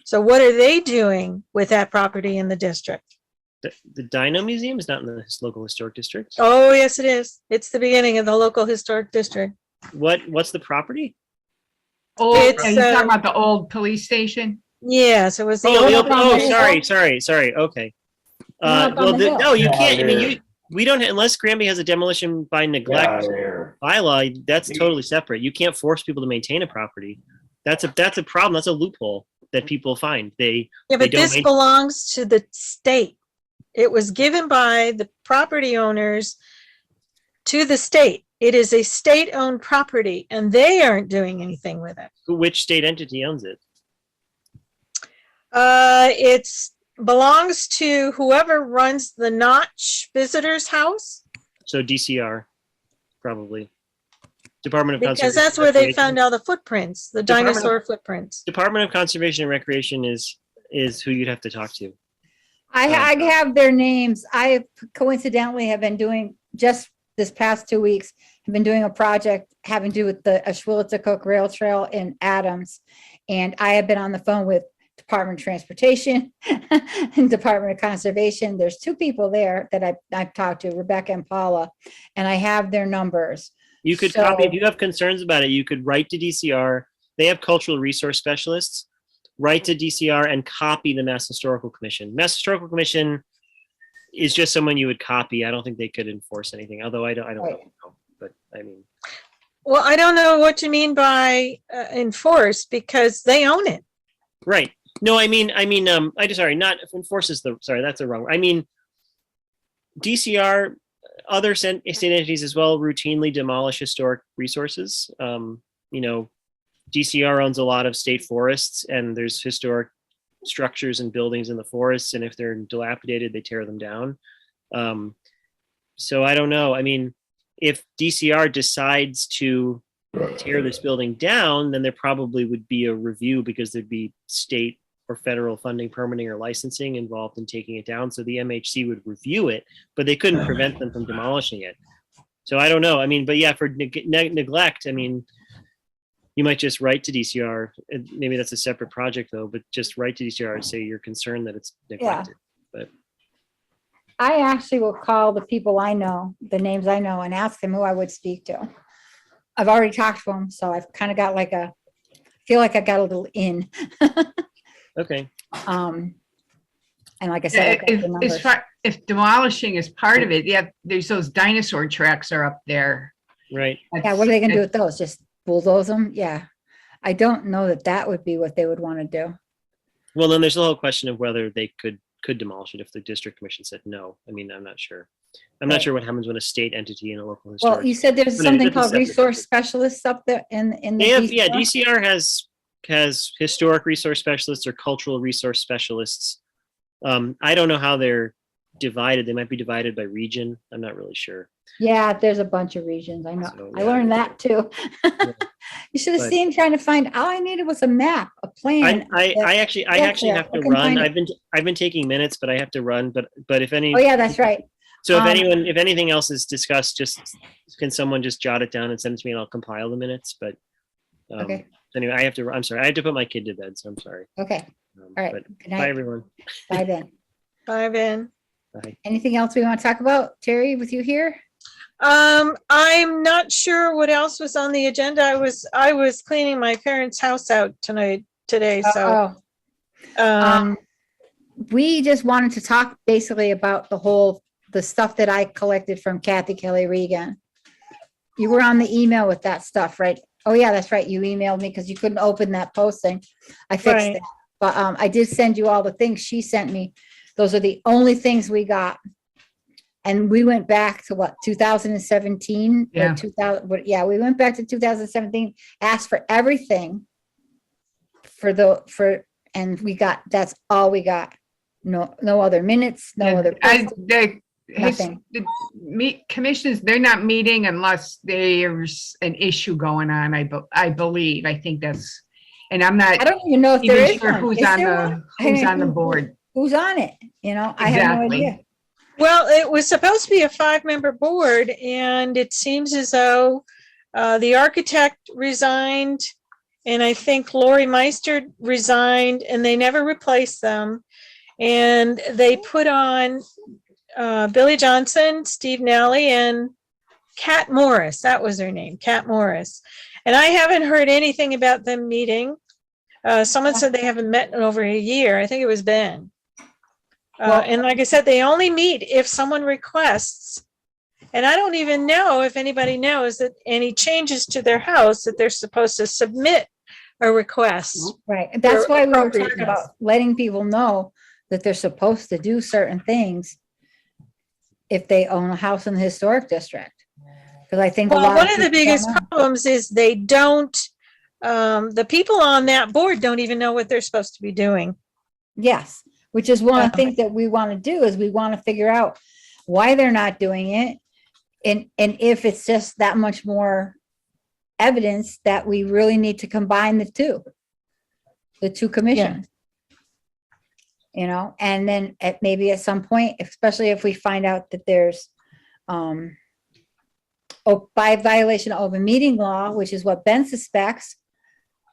So what are they doing with that property in the district? The Dino Museum is not in the local historic district. Oh, yes, it is. It's the beginning of the local historic district. What's the property? It's, Are you talking about the old police station? Yes, it was the Oh, old. sorry. Okay. Up on Well, the hill. no, you can't. I mean, we don't unless Granby has a demolition by neglect bylaw. That's totally separate. You can't force people to maintain a property. That's a problem. That's a loophole that people find. Yeah, they but don't this make- belongs to the state. It was given by the property owners to the state. It is a state-owned property and they aren't doing anything with it. Which state entity owns it? It's belongs to whoever runs the Notch Visitors House, So DCR, probably. Department of because Conservation. that's where they Recreation. found all the footprints, the Department of- dinosaur footprints. Department of Conservation and Recreation is who you'd have to talk to. I have their names. I coincidentally have been doing, just this past 2 weeks, have been doing a project having to do with the Ashwilletzook Rail Trail in Adams. And I have been on the phone with Department of Transportation and Department of Conservation. There's 2 people there that I've talked to, Rebecca and Paula, and I have their numbers. You could So- copy, if you have concerns about it, you could write to DCR. They have cultural resource specialists. Write to DCR and copy the Mass Historical Commission. Mass Historical Commission is just someone you would copy. I don't think they could enforce anything, although I don't Right. know. But I mean, Well, I don't know what you mean by enforce because they own it. right. No, I mean, not enforces sorry, that's the wrong. I mean, DCR, other state entities as well routinely demolish historic resources. You know, DCR owns a lot of state forests and there's historic structures and buildings in the forests. And if they're dilapidated, they tear them down. So I don't know. I mean, if DCR decides to tear this building down, then there probably would be a review because there'd be state or federal funding, permitting, or licensing involved in taking it down. So the MHC would review it, but they couldn't prevent them from demolishing it. So I don't know. I mean, but yeah, for neglect, I mean, you might just write to DCR. Maybe that's a separate project though, but just write to DCR and say you're concerned that it's neglected. But I actually will call the people I know, the names I know, and ask them who I would speak to. I've already talked to them, so I've kind of got feel like I got a little in. okay. And like I said, I've got the numbers. If demolishing is part of it, yeah, there's those dinosaur tracks are up there. Right. Yeah, what are they gonna do with those? Just bulldoze them? Yeah. I don't know that would be what they would want to do. Well, then there's the whole question of whether they could demolish it if the district commission said no. I mean, I'm not sure. I'm not Right. sure what happens when a state entity and a local historic. Well, you said there's But something it's a called separate resource subject. specialists up there in the. They have, DCR? yeah, DCR has historic resource specialists or cultural resource specialists. I don't know how they're divided. They might be divided by region. I'm not really sure. Yeah, there's a bunch of regions. I know. So, I yeah. learned that too. You should have But- seen trying to find, all I needed was a map, a plan. I actually Yeah, have to I can run. find it. I've been taking minutes, but I have to run. But if any, Oh, yeah, that's right. So Um, if anything else is discussed, can someone just jot it down and send it to me and I'll compile the minutes, but. Okay. Anyway, I'm sorry, I have to put my kid to bed, so I'm sorry. Okay, all right. But Good bye, night. everyone. Bye then. Bye, Ben. Bye. Anything else we want to talk about, Terry, with you here? I'm not sure what else was on the agenda. I was cleaning my parents' house out today, so, Oh, we just wanted to talk basically about the stuff that I collected from Kathy Kelly Regan. You were on the email with that stuff, right? Oh yeah, that's right. You emailed me because you couldn't open that posting. I fixed Right. it. But I did send you all the things she sent me. Those are the only things we got. And we went back to what, 2017? Yeah. Or 2000, yeah, we went back to 2017, asked for everything and we got, that's all we got. No other minutes, no Yeah, other. Nothing. the commissions, they're not meeting unless there's an issue going on, I believe. I think that's, and I'm I not don't even know if there even is sure one. who's Is on there the, one? who's on the Who- board. Who's on it? I have no Exactly. idea. well, it was supposed to be a 5-member board, and it seems as though the architect resigned, and I think Lori Meister resigned, and they never replaced them. And they put on Billy Johnson, Steve Nally, and Kat Morris. That was her name, Kat Morris. And I haven't heard anything about them meeting. Someone said they haven't met in over a year. I think it was Ben. Well- And like I said, they only meet if someone requests. And I don't even know if anybody knows that any changes to their house that they're supposed to submit a request. Right. And that's For why we were talking appropriateness. about letting people know that they're supposed to do certain things if they own a house in the historic district. Because I think a Well, lot one of the people don't biggest know. problems is they don't, the people on that board don't even know what they're supposed to be doing. Yes, which is one of the things that we want to do is we want to figure out why they're not doing it. And if it's just that much more evidence that we really need to combine the two commissions. And then maybe at some point, especially if we find out that there's by violation of open meeting law, which is what Ben suspects,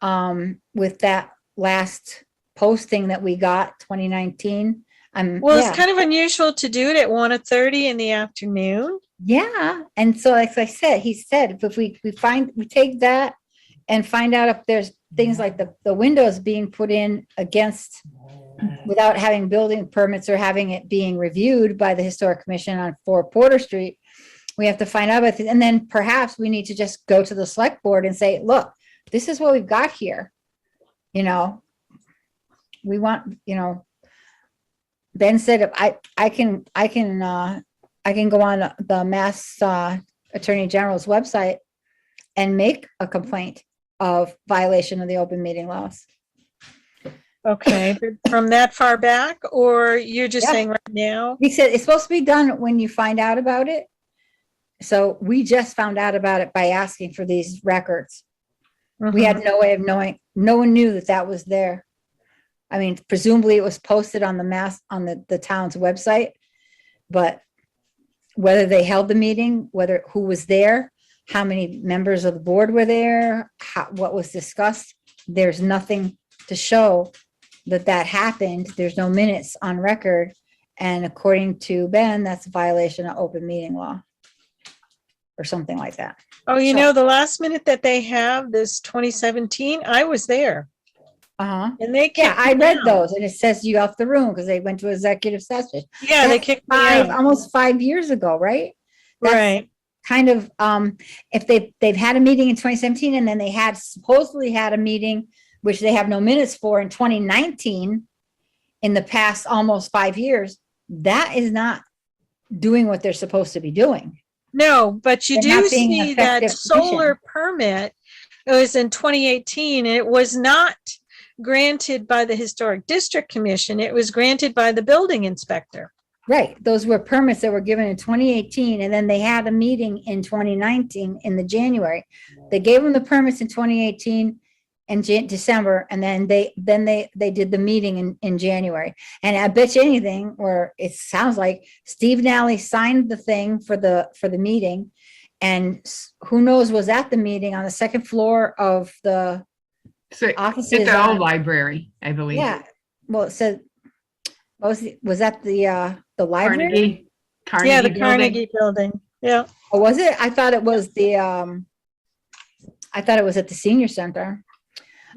with that last posting that we got, 2019. Well, it's kind of unusual to do it at 1:30 in the afternoon. Yeah, and so like I said, he said, if we take that and find out if there's things like the windows being put in without having building permits or having it being reviewed by the Historic Commission on 4 Porter Street, we have to find out about it. And then perhaps we need to just go to the select board and say, look, this is what we've got here. We want, Ben said, I can go on the Mass Attorney General's website and make a complaint of violation of the open meeting laws. Okay, but from that far back, or you're just Yeah. saying right now? He said it's supposed to be done when you find out about it. So we just found out about it by asking for these records. We had no way of knowing. No one knew that was there. I mean, presumably it was posted on the town's website, but whether they held the meeting, who was there, how many members of the board were there, what was discussed, there's nothing to show that happened. There's no minutes on record. And according to Ben, that's a violation of open meeting law or something like that. Oh, So- the last minute that they have, this 2017, I was there. Uh-huh. And they Yeah, kicked I me read out. those and it says you off the room because they went to executive session. Yeah, they That's kicked me out. almost 5 years ago, right? That's Right. kind of, if they've had a meeting in 2017 and then they supposedly had a meeting, which they have no minutes for in 2019, in the past almost 5 years, that is not doing what they're supposed to be doing. No, but you They're do not being an see that effective solar permit, it was in 2018, and it was not granted by the Historic District Commission. It was granted by the building inspector. Right, those were permits that were given in 2018, and then they had a meeting in 2019 in the January. They gave them the permits in 2018, in December, and then they did the meeting in January. And I bet you anything, or it sounds like Steve Nally signed the thing for the meeting, and who knows was at the meeting on the second floor of the So offices. it's the old on- library, I believe. Yeah, well, it said, was that the library? Carnegie. Yeah, the building. Carnegie building. Yeah. Or was it? I thought it was at the senior center.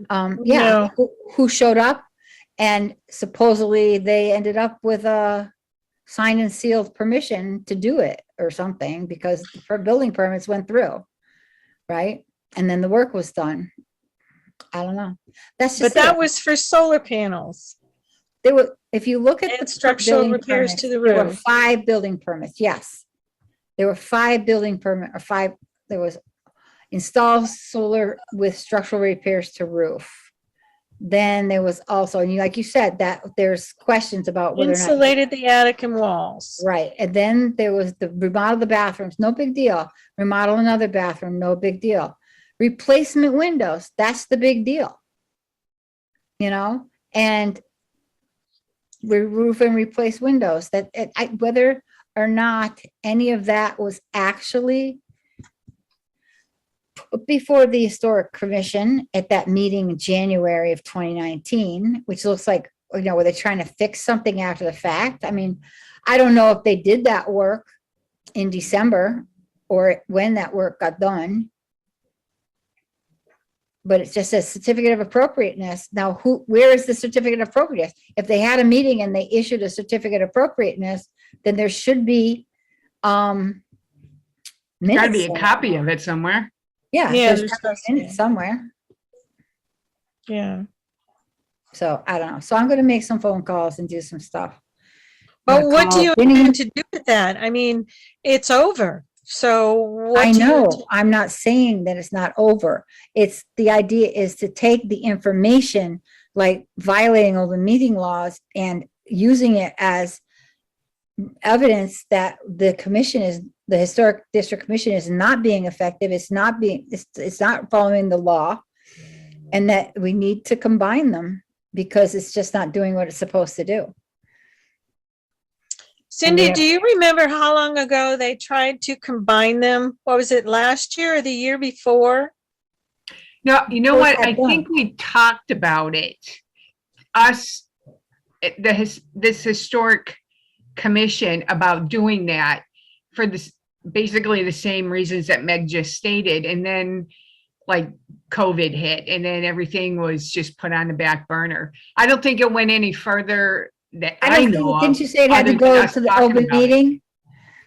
Yeah, No. who showed up, and supposedly they ended up with a signed and sealed permission to do it or something, because the building permits went through, right? And then the work was done. I don't know. That's But just that it. was for solar panels. There were, if you look at And the structural building repairs permits, to the there were roof. 5 building permits. Yes. There were 5 building permit, or 5, there was install solar with structural repairs to roof. Then there was also, and like you said, that there's questions about whether or not. Insulated the attic and walls. Right, and then there was the remodel the bathrooms, no big deal. Remodel another bathroom, no big deal. Replacement windows, that's the big deal. You know, and roof and replace windows, that whether or not any of that was actually put before the Historic Commission at that meeting in January of 2019, which looks like, you know, were they trying to fix something after the fact? I mean, I don't know if they did that work in December or when that work got done. But it just says certificate of appropriateness. Now, where is the certificate of appropriateness? If they had a meeting and they issued a certificate of appropriateness, then there should be Gotta minutes. be a copy of it somewhere. Yeah, Yeah, there's there's gotta be supposed to be. minutes somewhere. Yeah. So I don't know. So I'm going to make some phone calls and do some stuff. But Gonna what do call you Vinnie. intend to do with that? I mean, it's over. So what I do you know, intend- I'm not saying that it's not over. It's, the idea is to take the information, like violating all the meeting laws, and using it as evidence that the commission is, the Historic District Commission is not being effective. It's not following the law, and that we need to combine them because it's just not doing what it's supposed to do. Cindy, then- do you remember how long ago they tried to combine them? What was it, last year or the year before? No, you know Where's what? that I done? think we talked about it. This historic commission about doing that for this, basically the same reasons that Meg just stated. And then like COVID hit, and then everything was just put on the back burner. I don't think it went any further that I don't know think, of. didn't you say it had to other than go us to the talking open about it. meeting?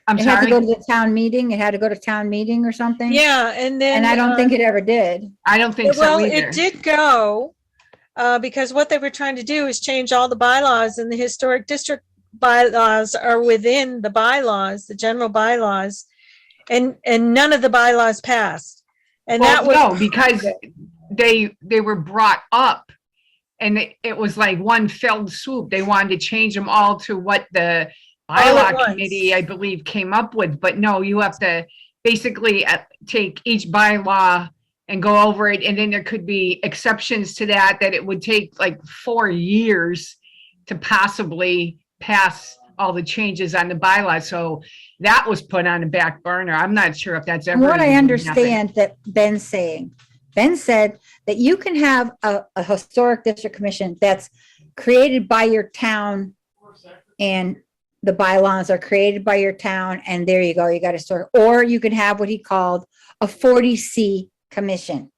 I'm It had to go sorry. to the town meeting. It had to go to town meeting or something? Yeah, and then. And I don't think it ever did. I don't think so Well, either. it did go, because what they were trying to do is change all the bylaws, and the historic district bylaws are within the bylaws, the general bylaws, and none of the bylaws passed. And that was. No, because they were brought up, and it was like one fell swoop. They wanted to change them all to what the All at bylaw once. committee, I believe, came up with. But no, you have to basically take each bylaw and go over it, and then there could be exceptions to that it would take like 4 years to possibly pass all the changes on the bylaw. So that was put on the back burner. I'm not sure if that's From ever. what I even happened. understand that Ben's saying, Ben said that you can have a historic district commission that's created by your town, and the bylaws are created by your town, and there you go, you got a historic, or you can have what he called a 40C commission.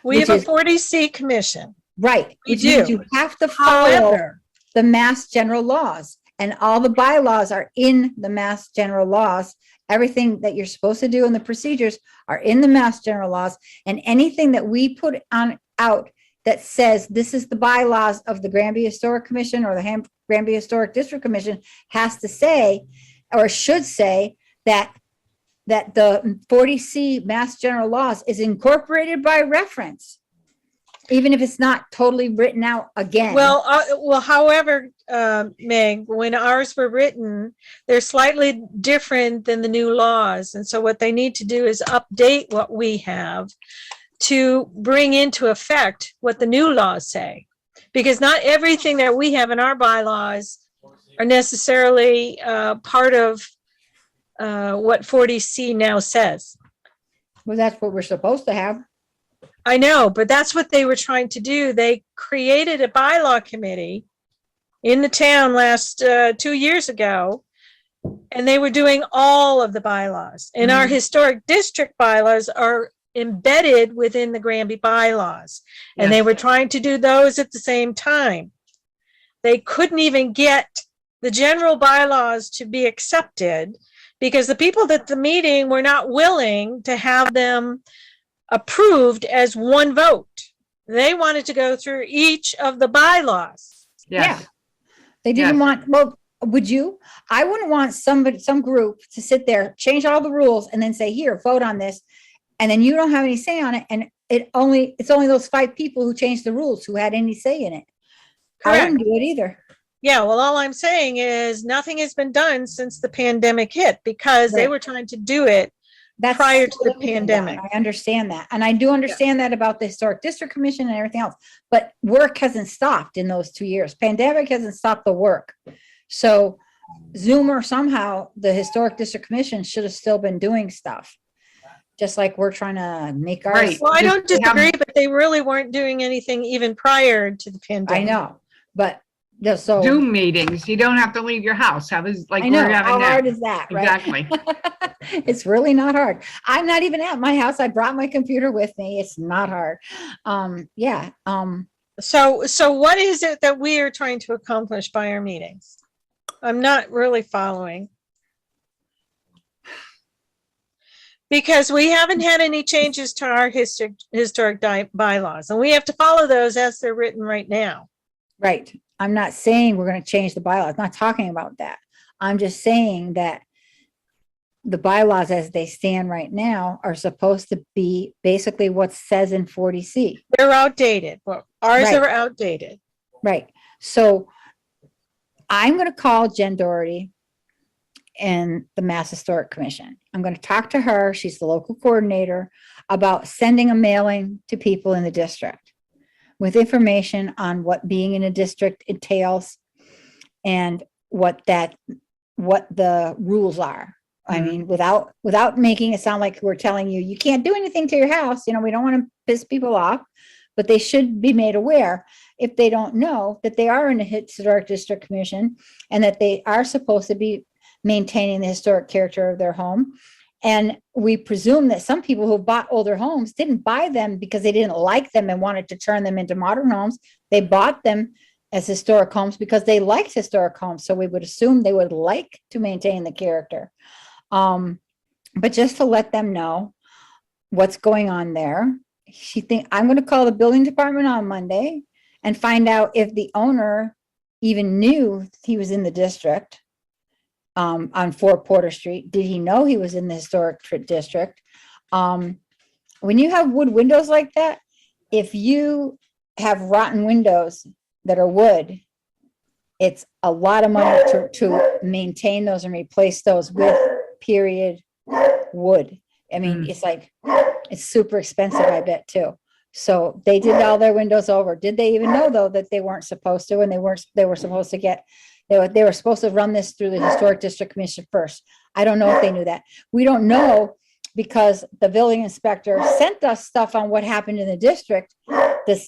We have which a is- 40C commission. Right. We which means do. You have to follow However, the mass general laws, and all the bylaws are in the mass general laws. Everything that you're supposed to do in the procedures are in the mass general laws, and anything that we put out that says this is the bylaws of the Granby Historic Commission or the Granby Historic District Commission has to say, or should say, that the 40C mass general laws is incorporated by reference, even if it's not totally written out again. well, however, Meg, when ours were written, they're slightly different than the new laws. And so what they need to do is update what we have to bring into effect what the new laws say. Because not everything that we have in our bylaws are necessarily part of what 40C now says. Well, that's what we're supposed to have. I know, but that's what they were trying to do. They created a bylaw committee in the town last 2 years ago, and they were doing all of the bylaws. And our historic district bylaws are embedded within the Granby bylaws, and they Yes. were trying to do those at the same time. They couldn't even get the general bylaws to be accepted because the people at the meeting were not willing to have them approved as one vote. They wanted to go through each of the bylaws. Yes. They didn't Yes. want, well, would you? I wouldn't want somebody, some group to sit there, change all the rules and then say, here, vote on this. And then you don't have any say on it. And it's only those 5 people who changed the rules who had any say in it. I wouldn't do it either. Yeah, well, all I'm saying is nothing has been done since the pandemic hit because they Right. were trying to do it That's prior to the what we did. pandemic. I understand that. And I do understand that about the Historic District Commission and everything else. But work hasn't stopped in those 2 years. Pandemic hasn't stopped the work. So Zoom or somehow the Historic District Commission should have still been doing stuff. Just like we're trying to make ours. Right. Well, I don't Just have- disagree, but they really weren't doing anything even prior to the I pandemic. know, but just so. Zoom meetings, you don't have to leave your house. How is, like I know, we're having how hard now. is that, right? Exactly. It's really not hard. I'm not even at my house. I brought my computer with me. It's not hard. Yeah. So what is it that we are trying to accomplish by our meetings? I'm not really following. Because we haven't had any changes to our historic bylaws, and we have to follow those as they're written right now. Right. I'm not saying we're going to change the bylaws. I'm not talking about that. I'm just saying that the bylaws as they stand right now are supposed to be basically what says in 40C. They're outdated. Well, ours Right. are outdated. Right. So I'm going to call Jen Doherty and the Mass Historic Commission. I'm going to talk to her. She's the local coordinator about sending a mailing to people in the district with information on what being in a district entails and what the rules are. I mean, without making it sound like we're telling you, you can't do anything to your house. You know, we don't want to piss people off, but they should be made aware if they don't know that they are in a historic district commission and that they are supposed to be maintaining the historic character of their home. And we presume that some people who bought older homes didn't buy them because they didn't like them and wanted to turn them into modern homes. They bought them as historic homes because they liked historic homes. So we would assume they would like to maintain the character. But just to let them know what's going on there. I'm going to call the building department on Monday and find out if the owner even knew he was in the district. On 4 Porter Street. Did he know he was in the historic district? When you have wood windows like that, if you have rotten windows that are wood, it's a lot of money to maintain those and replace those with period wood. I mean, it's super expensive, I bet too. So they did all their windows over. Did they even know though that they weren't supposed to, and they were supposed to get, they were supposed to run this through the Historic District Commission first. I don't know if they knew that. We don't know because the building inspector sent us stuff on what happened in the district.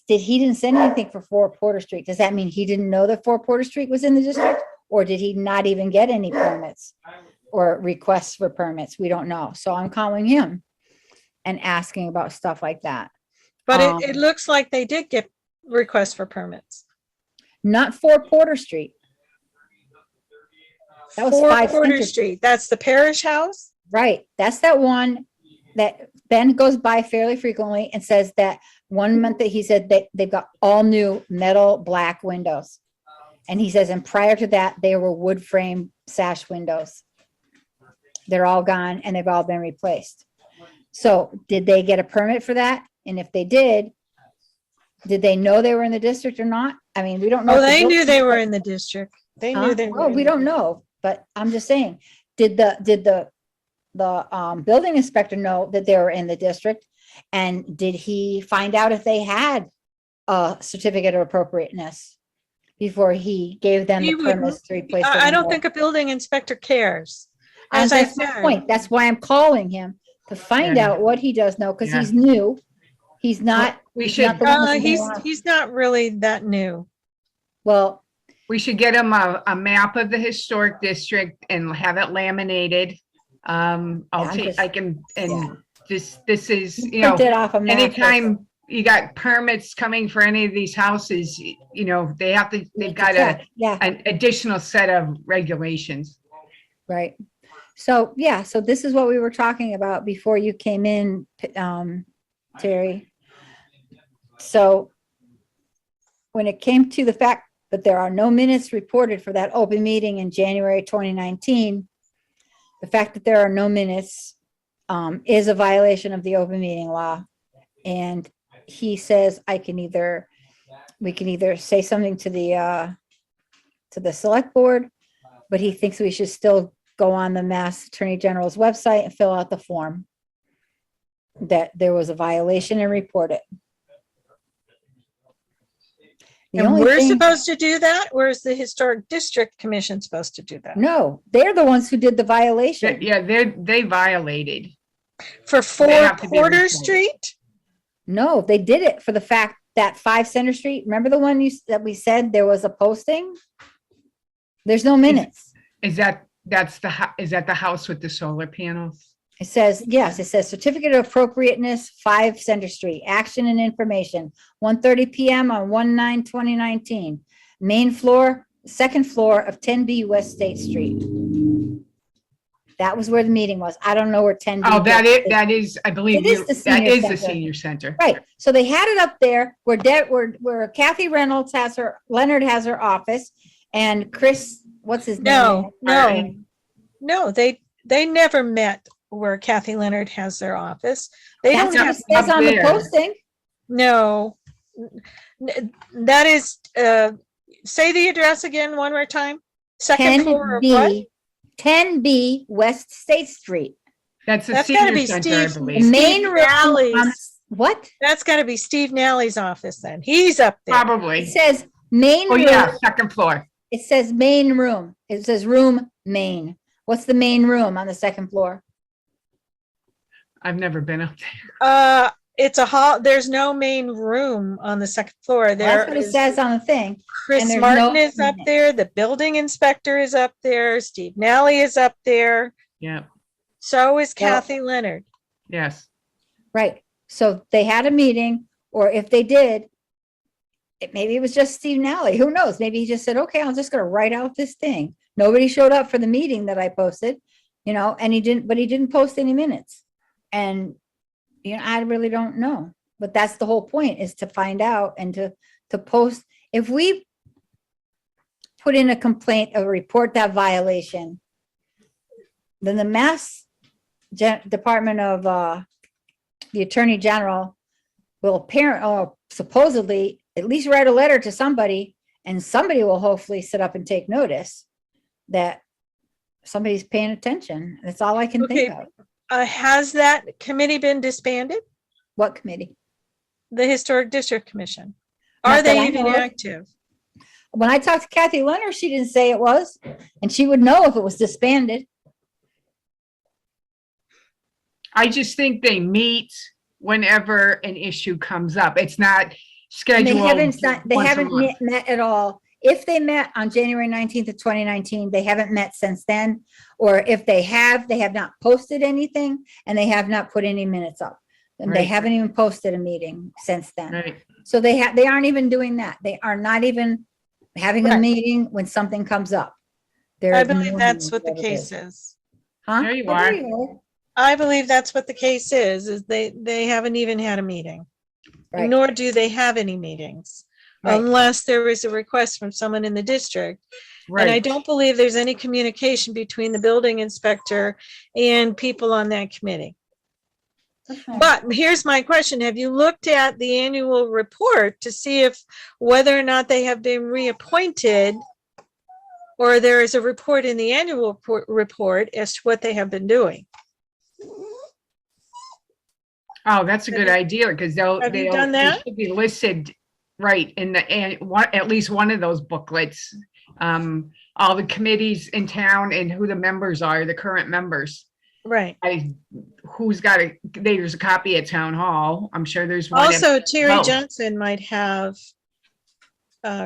He didn't send anything for 4 Porter Street. Does that mean he didn't know that 4 Porter Street was in the district? Or did he not even get any permits or requests for permits? We don't know. So I'm calling him and asking about stuff like that. But it looks like they did get requests for permits. Not 4 Porter Street. That was 4 5 Porter Center Street. That's the parish house? Right. That's that one that Ben goes by fairly frequently and says that one month that he said that they've got all new metal black windows. And he says, and prior to that, they were wood frame sash windows. They're all gone and they've all been replaced. So did they get a permit for that? And if they did they know they were in the district or not? I mean, we don't know. Oh, if the they knew they were building- in the district. They Huh? knew they were. Well, in we the- don't know, but I'm just saying, did the building inspector know that they were in the district? And did he find out if they had a certificate of appropriateness before he gave them He the wouldn't. permits to replace the I don't window? think a building inspector cares. And As I that's my said, point. That's why I'm calling him to find Yeah. out what he does know, because Yeah. he's new. He's not. We he's should- not the one that's been around. he's not really that new. Well, We should get him a map of the historic district and have it laminated. I'm just- I can, and yeah. this is, you print know, it off a map. anytime you got permits coming for any of these houses, you know, they've got Yeah, an additional set of regulations. right. So, yeah, so this is what we were talking about before you came in, Terry. So when it came to the fact that there are no minutes reported for that open meeting in January 2019, the fact that there are no minutes is a violation of the open meeting law. And he says we can either say something to the select board, but he thinks we should still go on the Mass Attorney General's website and fill out the form that there was a violation and report it. The And only we're thing- supposed to do that? Where's the Historic District Commission supposed to do that? No, they're the ones who did the violation. Yeah, they violated. For 4 have to be Porter reported. Street? No, they did it for the fact that 5 Center Street, remember the one that we said there was a posting? There's no minutes. Is that the house with the solar panels? It says, yes, it says certificate of appropriateness, 5 Center Street, action and information, 1:30 PM on 1/9/2019. Main floor, second floor of 10B West State Street. That was where the meeting was. I don't know where 10B. Oh, West State- that is, I believe, It is the that senior is the center. senior center. Right, so they had it up there where Kathy Reynolds Leonard has her office, and Chris, what's his name? No, they never met where Kathy Leonard has their office. They That's don't what it have, says on the there. posting. no. That is, say the address again one more time. Second floor of what? 10B West State Street. That's the That's gotta senior be center, I Steve. The believe. main Steve room. Nally's. What? That's gotta be Steve Nally's office then. He's up there. It Probably. says main Oh, room. yeah, second floor. It says main room. It says room main. What's the main room on the second floor? I've never been up there. It's a hall. There's no main room on the second floor. There That's what it is says on the thing. Chris and there's Martin no- is up there. The building inspector is up there. Steve Nally is up there. Yeah, So is Well- Kathy Leonard. yes. Right. So they had a meeting, or if they did, maybe it was just Steve Nally. Who knows? Maybe he just said, okay, I'm just going to write out this thing. Nobody showed up for the meeting that I posted, and he didn't post any minutes. And, I really don't know. But that's the whole point, is to find out and to post. If we put in a complaint or report that violation, then the Mass Department of the Attorney General will supposedly at least write a letter to somebody, and somebody will hopefully sit up and take notice that somebody's paying attention. That's all I can think Okay. of. Has that committee been disbanded? What committee? The Historic District Commission? Not Are that they I even know of. active? When I talked to Kathy Leonard, she didn't say it was, and she would know if it was disbanded. I just think they meet whenever an issue comes up. It's not And scheduled. they once a haven't month. met at all. If they met on January 19th of 2019, they haven't met since then. Or if they have not posted anything, and they have not put any minutes up. And they Right. haven't even posted a meeting since then. Right. So they aren't even doing that. They are not even having a Right. meeting when something comes up. They're I believe ignoring that's what the it case is. Huh? There you Oh, are. go. I believe that's what the case is they haven't even had a meeting. Right. Nor do they have any meetings. Right. Unless there is a request from someone in the district. And I Right. don't believe there's any communication between the building inspector and people on that committee. But here's my question. Have you looked at the annual report to see if whether or not they have been reappointed? Or there is a report in the annual report as to what they have been doing? Oh, that's a good idea, because Have you done they that? should be listed, right, in the, and one, at least one of those booklets. All the committees in town and who the members are, the current members. Right. Who's got there's a copy at town hall. I'm sure there's one. Also, Terry both. Johnson might have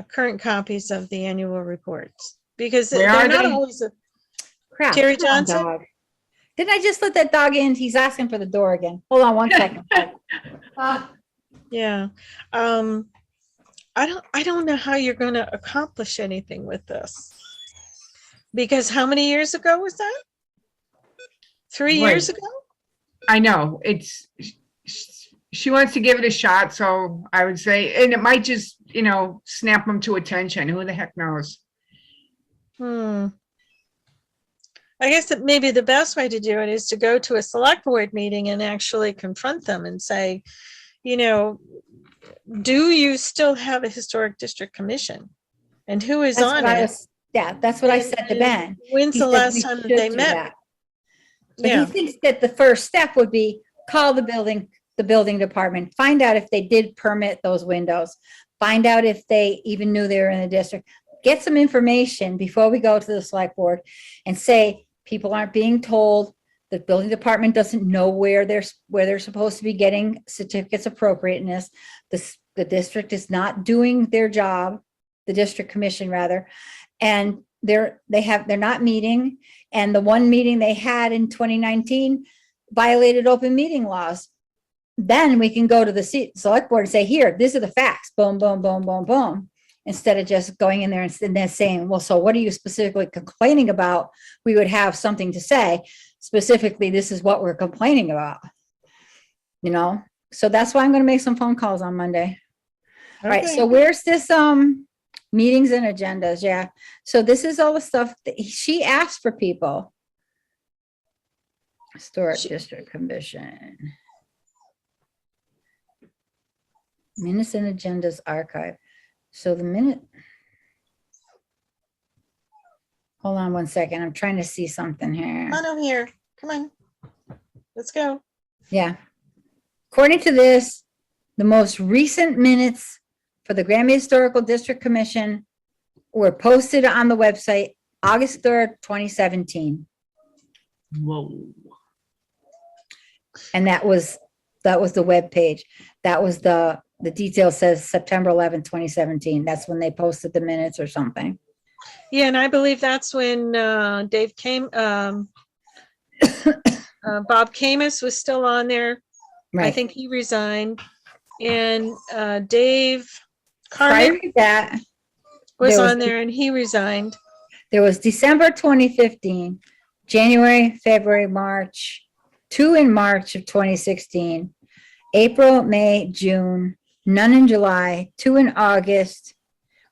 current copies of the annual reports, because Where they're are not they? always, Crap. Terry come on, Johnson? dog. Didn't I just let that dog in? He's asking for the door again. Hold on one second. Yeah. I don't know how you're going to accomplish anything with this. Because how many years ago was that? 3 years Right. ago? I know she wants to give it a shot, so I would say, and it might just, snap them to attention. Who the heck knows? I guess that maybe the best way to do it is to go to a select board meeting and actually confront them and say, do you still have a historic district commission? And who is That's on what it? that's what I And- said to and Ben. When's He the said last we time that should they do met? that. But Yeah. he thinks that the first step would be call the building department, find out if they did permit those windows, find out if they even knew they were in the district, get some information before we go to the select board and say, people aren't being told, the building department doesn't know where they're supposed to be getting certificates of appropriateness. The district is not doing their job, the district commission rather, and they're not meeting. And the one meeting they had in 2019 violated open meeting laws. Then we can go to the select board and say, here, these are the facts, boom, boom, boom, boom, boom. Instead of just going in there and then saying, well, so what are you specifically complaining about? We would have something to say. Specifically, this is what we're complaining about. So that's why I'm going to make some phone calls on Monday. All right, Okay. so where's this meetings and agendas? Yeah. So this is all the stuff that she asked for people. Historic District Commission. Minutes and agendas archive. So the minute. Hold on one second. I'm trying to see something here. Come on over here. Come on. Let's go. Yeah. According to this, the most recent minutes for the Grammy Historical District Commission were posted on the website August 3rd, 2017. Whoa. And that was the web page. That was the detail says September 11th, 2017. That's when they posted the minutes or something. Yeah, and I believe that's when Dave came. Bob Camus was still on there. I Right. think he resigned. And Dave Prior Carmen to that, was there was- on there and he resigned. there was December 2015, January, February, March, 2 in March of 2016, April, May, June, none in July, 2 in August,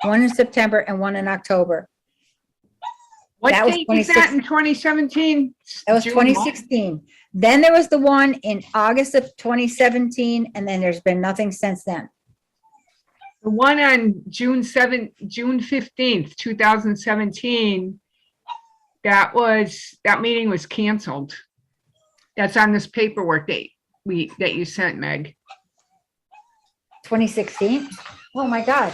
1 in September, and 1 in October. What That was date is that in 2017? That was June what? 2016. Then there was the one in August of 2017, and then there's been nothing since then. The one on June 15th, 2017, that meeting was canceled. That's on this paperwork date that you sent, Meg. 2016? Oh, my God.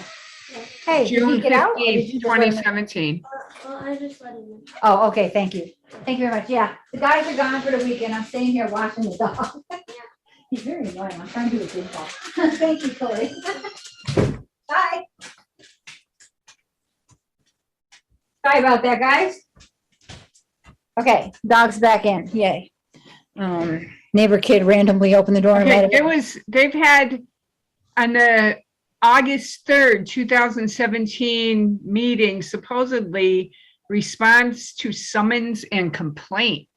Hey, did June he get out? or did 15th, you just let him in? 2017. Well, I just let him in. Oh, okay, thank you. Thank you very much. Yeah, the guys are gone for the weekend. I'm staying here watching the dog. He's very annoying. I'm trying to do a good call. Thank you, Corey. Bye. Sorry about that, guys. Okay, dog's back in. Yay. Neighbor kid randomly opened the door and let Okay, him. they've had on the August 3rd, 2017 meeting, supposedly response to summons and complaint.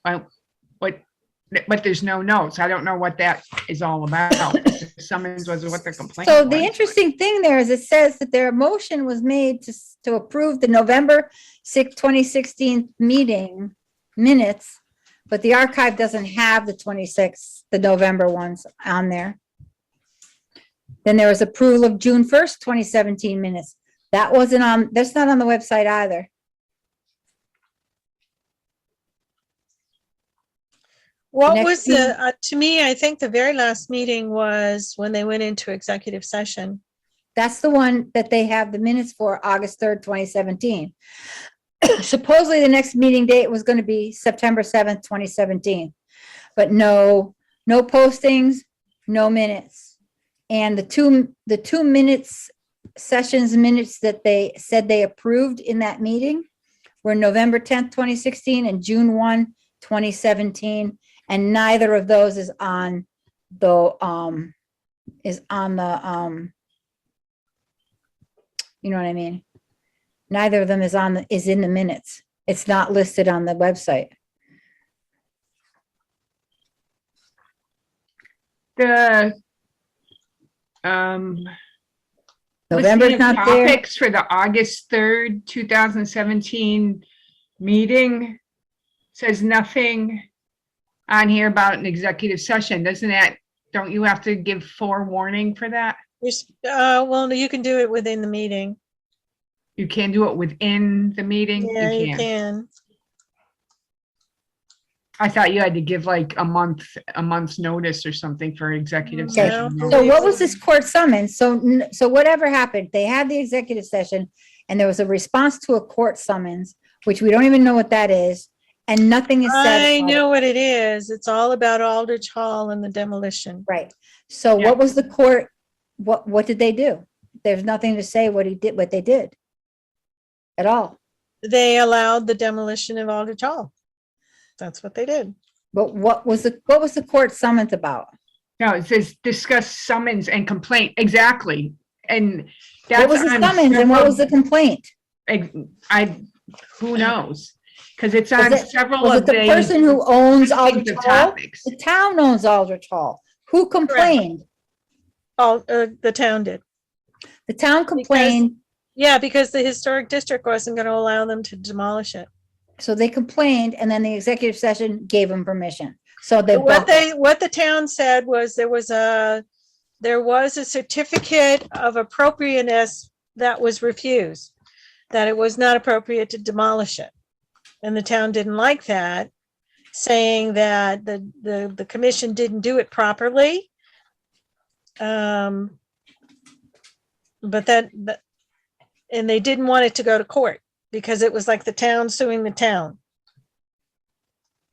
But there's no notes. I don't know what that is all about. The summons was what the complaint So was. the interesting thing there is it says that their motion was made to approve the November 6, 2016 meeting minutes, but the archive doesn't have the 26th, the November ones on there. Then there was approval of June 1st, 2017 minutes. That wasn't on, that's not on the website either. What next was meeting- the, to me, I think the very last meeting was when they went into executive session. That's the one that they have the minutes for, August 3rd, 2017. Supposedly the next meeting date was going to be September 7th, 2017. But no postings, no minutes. And the two minutes, sessions minutes that they said they approved in that meeting were November 10th, 2016 and June 1, 2017. And neither of those is on the, you know what I mean? Neither of them is in the minutes. It's not listed on the website. The, um, November's listing of not there. topics for the August 3rd, 2017 meeting says nothing on here about an executive session. Don't you have to give forewarning for that? Well, you can do it within the meeting. You can't do it within the meeting? Yeah, you can't. can. I thought you had to give like a month's notice or something for executive Okay. session. No. So what was this court summons? So whatever happened, they had the executive session and there was a response to a court summons, which we don't even know what that is. And nothing is said. I about it. know what it is. It's all about Aldrich Hall and the demolition. Right. So Yeah. what was the court? What did they do? There's nothing to say what they did at all. They allowed the demolition of Aldrich Hall. That's what they did. But what was the court summons about? No, it says discuss summons and complaint. Exactly. And that's What was the on summons and what was the complaint? who knows? Because it's Was on it- several Was of it the the person who owns listings Aldrich of Hall? topics. The town owns Aldrich Hall. Who complained? All, the town did. The town complained, Yeah, because the historic district wasn't going to allow them to demolish it. so they complained, and then the executive session gave them permission. So they What both, what the town said was there was a certificate of appropriateness that was refused, that it was not appropriate to demolish it. And the town didn't like that, saying that the commission didn't do it properly. And they didn't want it to go to court because it was like the town suing the town.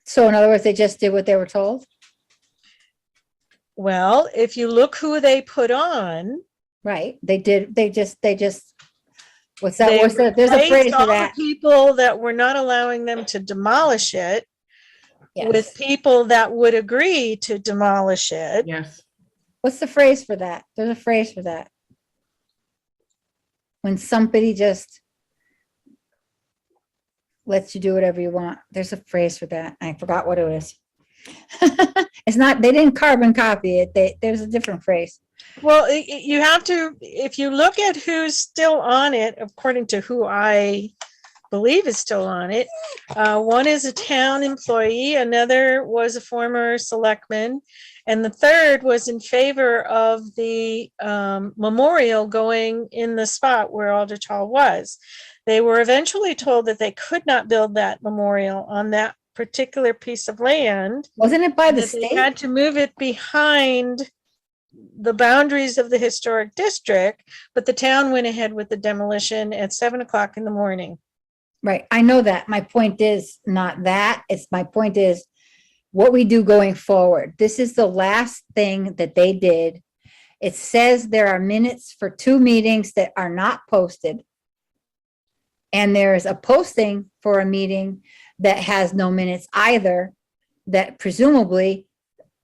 so in other words, they just did what they were told? Well, if you look who they put on, Right, they did, they just, what's they that, there's a replaced phrase all for the that. people that were not allowing them to demolish it with Yes. people that would agree to demolish it. Yes. What's the phrase for that? There's a phrase for that. When somebody just lets you do whatever you want. There's a phrase for that. I forgot what it was. It's not, they didn't carbon copy it. There's a different phrase. Well, you have to, if you look at who's still on it, according to who I believe is still on it, one is a town employee, another was a former selectman, and the third was in favor of the memorial going in the spot where Aldrich Hall was. They were eventually told that they could not build that memorial on that particular piece of land. Wasn't it by the That they state? had to move it behind the boundaries of the historic district, but the town went ahead with the demolition at 7:00 in the morning. Right, I know that. My point is not that. My point is what we do going forward. This is the last thing that they did. It says there are minutes for 2 meetings that are not posted. And there's a posting for a meeting that has no minutes either, that presumably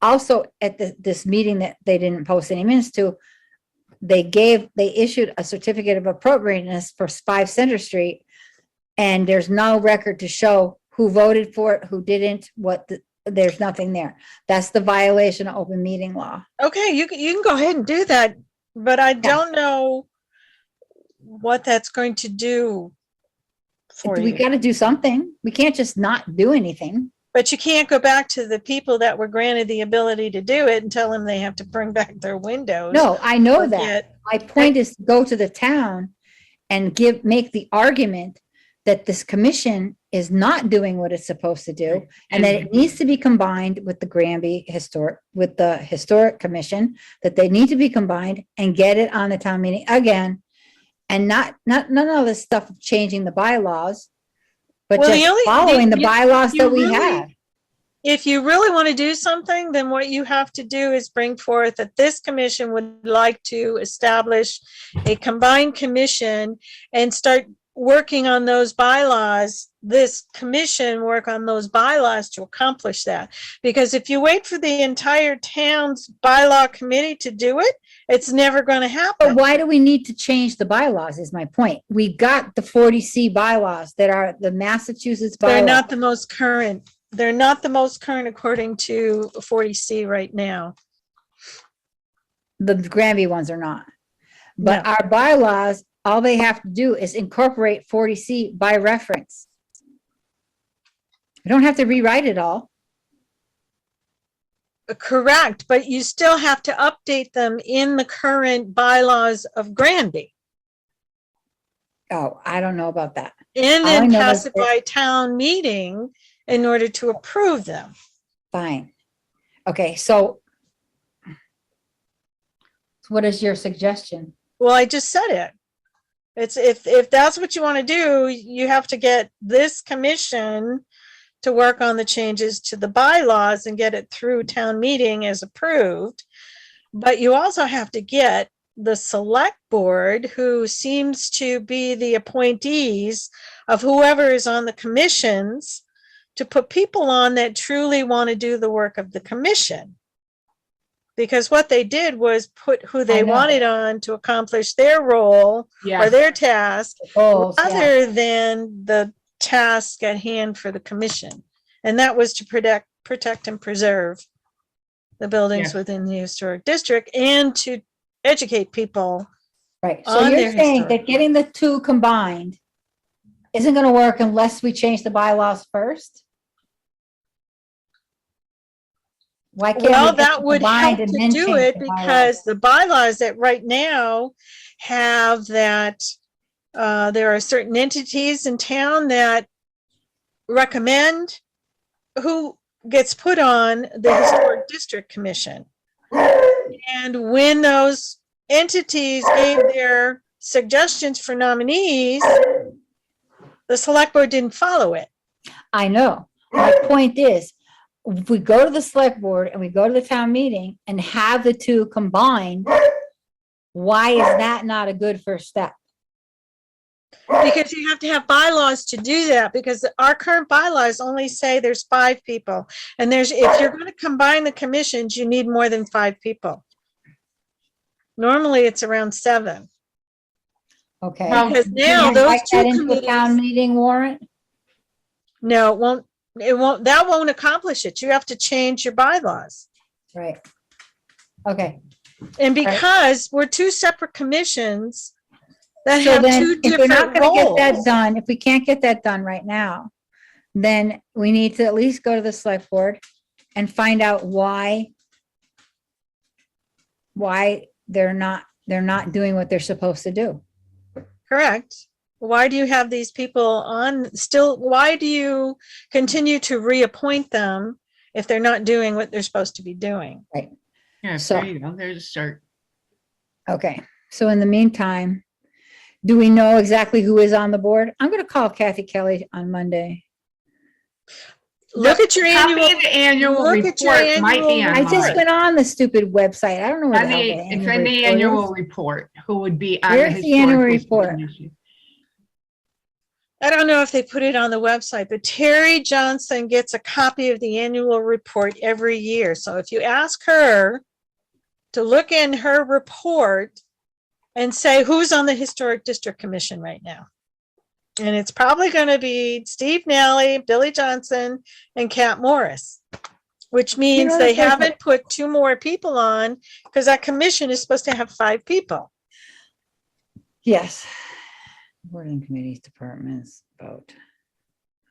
also at this meeting that they didn't post any minutes to, they issued a certificate of appropriateness for 5 Center Street. And there's no record to show who voted for it, who didn't, there's nothing there. That's the violation of open meeting law. Okay, you can go ahead and do that, but I don't know what that's going to do for We you. got to do something. We can't just not do anything. But you can't go back to the people that were granted the ability to do it and tell them they have to bring back their windows. No, I know But that. yet- My point is to go to the town and make the argument that this commission is not doing what it's supposed to do, and that it needs to be combined with the Granby with the Historic Commission, that they need to be combined and get it on the town meeting again. And not none of this stuff of changing the bylaws, but Well, just following the bylaws you that we really- have. If you really want to do something, then what you have to do is bring forth that this commission would like to establish a combined commission and start working on those bylaws, this commission work on those bylaws to accomplish that. Because if you wait for the entire town's bylaw committee to do it, it's never going to But happen. why do we need to change the bylaws is my point. We got the 40C bylaws that are the Massachusetts They're bylaws. not the most current. They're not the most current according to 40C right now. The Granby ones are not. But No. our bylaws, all they have to do is incorporate 40C by reference. We don't have to rewrite it all. Correct, but you still have to update them in the current bylaws of Granby. Oh, I don't know about that. And All I then know pass is it that- by town meeting in order to approve them. Fine. Okay, so what is your suggestion? Well, I just said it. It's if that's what you want to do, you have to get this commission to work on the changes to the bylaws and get it through town meeting as approved. But you also have to get the select board, who seems to be the appointees of whoever is on the commissions, to put people on that truly want to do the work of the commission. Because what they did was put who I they know. wanted on to accomplish their role or Yes, their task, Goals, yeah. other than the task at hand for the commission. And that was to protect and preserve the buildings Yes. within the historic district and to educate people. Right, so on you're their saying historic- that getting the two combined isn't gonna work unless we change the bylaws first? Why can't we Well, get that them would help combined and to then do change it the bylaws? because the bylaws that right now have that there are certain entities in town that recommend who gets put on the Historic District Commission. And when those entities gave their suggestions for nominees, the select board didn't follow it. I know. My point is, if we go to the select board and we go to the town meeting and have the two combined, why is that not a good first step? Because you have to have bylaws to do that, because our current bylaws only say there's 5 people. And if you're going to combine the commissions, you need more than 5 people. Normally, it's around 7. Okay. Well, Because Can now you those Write that two into a town committees, meeting warrant? no, that won't accomplish it. You have to change your bylaws. Right. Okay, And because we're 2 separate commissions that so have 2 then if we're not different gonna get that roles. done, if we can't get that done right now, then we need to at least go to the select board and find out why they're not doing what they're supposed to do. Correct. Why do you have these people on still? Why do you continue to reappoint them if they're not doing what they're supposed to be doing? yeah, So- there you go, there's a start. Okay, so in the meantime, do we know exactly who is on the board? I'm gonna call Kathy Kelly on Monday. Look at your Copy annual, of the annual look at your report might be annual- I just online. went on the stupid website. I don't know where the On hell the- the It's annual in the report annual is. report, who would be on the Where's the annual Historic District report? Commission. I don't know if they put it on the website, but Terry Johnson gets a copy of the annual report every year. So if you ask her to look in her report and say, who's on the Historic District Commission right now? And it's probably going to be Steve Nally, Billy Johnson, and Kat Morris, which means know, they there's a- haven't put 2 more people on because that commission is supposed to have 5 people. Yes. Boarding committees, departments, vote.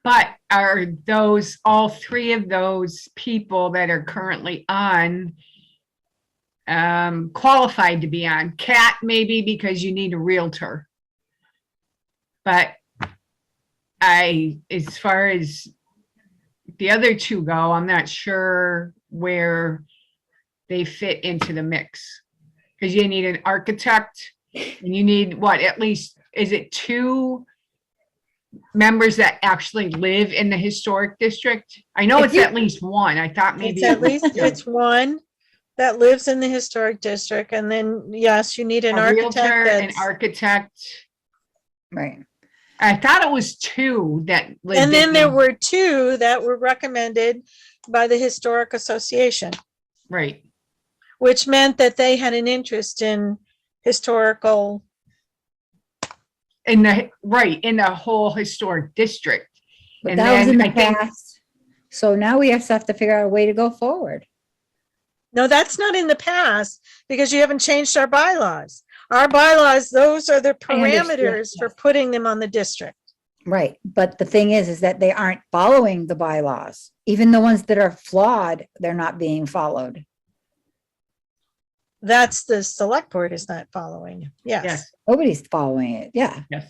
But are those, all 3 of those people that are currently on qualified to be on? Cat maybe because you need a realtor. But as far as the other two go, I'm not sure where they fit into the mix. Because you need an architect and you need what, at least, is it 2 members that actually live in the historic district? I know If it's you- at least 1. I thought maybe. It's at least, it's one that lives in the historic district, and then, yes, you need an A architect realtor, an that's, architect. Right. I thought it was 2 that lived. and then in there the- were 2 that were recommended by the Historic Association, Right. which meant that they had an interest in historical, In the whole historic district. But And that was then in the I think- past. So now we have to figure out a way to go forward. no, that's not in the past, because you haven't changed our bylaws. Our bylaws, those are the I understand, parameters for putting them on the district. Right. But the thing is that they aren't following the bylaws. Even the ones that are flawed, they're not being followed. That's the select board is not following. Yes. Yes, Nobody's following it. Yeah. yes.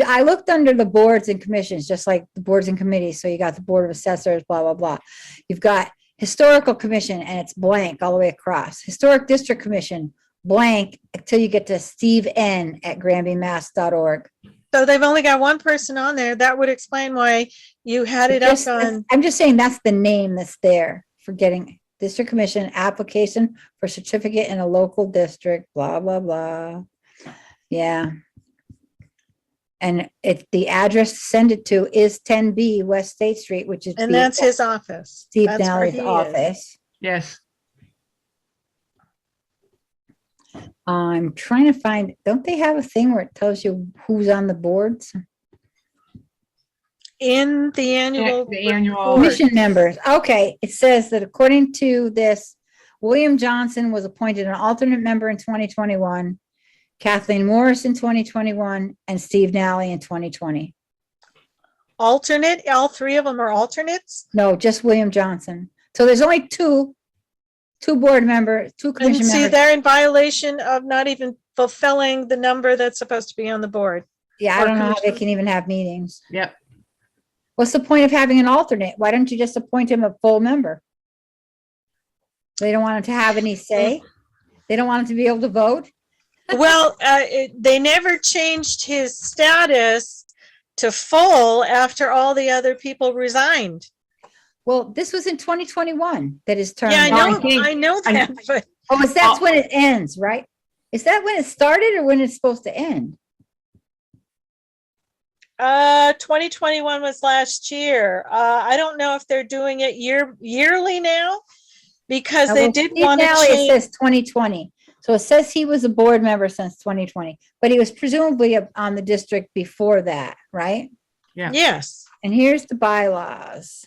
I looked under the boards and commissions, just like the boards and committees. So you got the Board of Assessors, blah, blah, blah. You've got Historical Commission and it's blank all the way across. Historic District Commission, blank until you get to Steve N at granbymass.org. So they've only got one person on there. That would explain why you had it up on, I'm just saying that's the name that's there for getting District Commission application for certificate in a local district, blah, blah, blah. Yeah. And the address to send it to is 10B West State Street, which is and that's his office. Steve That's where Nally's he is. office. Yes. I'm trying to find, don't they have a thing where it tells you who's on the boards? In the annual. The annual. report. Commission members. Okay, it says that according to this, William Johnson was appointed an alternate member in 2021, Kathleen Morris in 2021, and Steve Nally in 2020. Alternate, all 3 of them are alternates? No, just William Johnson. So there's only two board members, 2 And commission see, members. they're in violation of not even fulfilling the number that's supposed to be on the board. Yeah, I or don't know how they commission. can even have meetings. Yep. What's the point of having an alternate? Why don't you just appoint him a full member? They don't want him to have any say? They don't want him to be able to vote? Well, they never changed his status to full after all the other people resigned. Well, this was in 2021 that his term. Yeah, think- I know that, but Oh, that's when it ends, right? Is that when it started or when it's supposed to end? 2021 was last year. I don't know if they're doing it yearly now, because they Well, did Steve want to Nally, it change. says 2020. So it says he was a board member since 2020, but he was presumably on the district before that, right? Yes, And here's the bylaws.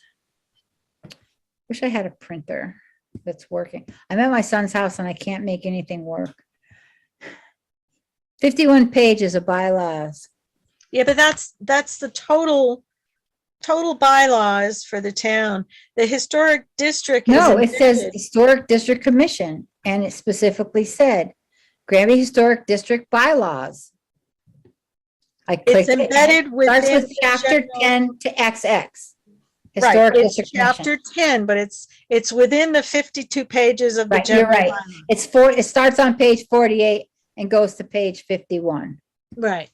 Wish I had a printer that's working. I'm at my son's house and I can't make anything work. 51 pages of bylaws. yeah, but that's the total bylaws for the town. The historic district. is No, it says amended. Historic District Commission, and it specifically said Granby Historic District bylaws. I It's clicked it. embedded Starts within. with the chapter general- 10 to XX. Right, Historic it's District Commission. chapter 10, but it's within the 52 pages of the Right, you're general. right. bylaw. It starts on page 48 and goes to page 51. Right.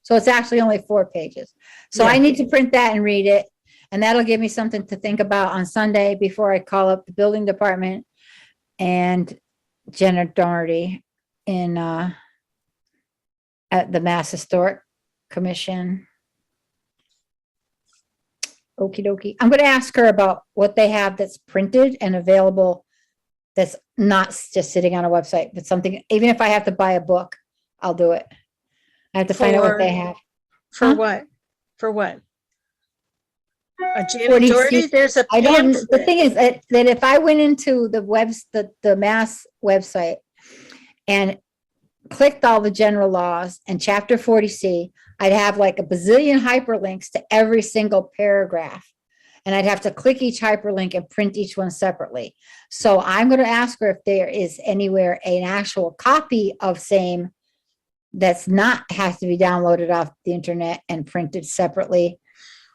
So it's actually only 4 pages. So I Yeah. need to print that and read it. And that'll give me something to think about on Sunday before I call up the building department and Jenna Doherty at the Mass Historic Commission. Okie dokie. I'm going to ask her about what they have that's printed and available that's not just sitting on a website, but something, even if I have to buy a book, I'll do it. I have to find out what they have. For Huh? what? For what? A Janet 40 Doherty, seat- there's a. I don't, the pamphlet. thing is that if I went into the Mass website and clicked all the general laws and chapter 40C, I'd have like a bazillion hyperlinks to every single paragraph. And I'd have to click each hyperlink and print each one separately. So I'm going to ask her if there is anywhere an actual copy of same that's not, has to be downloaded off the internet and printed separately.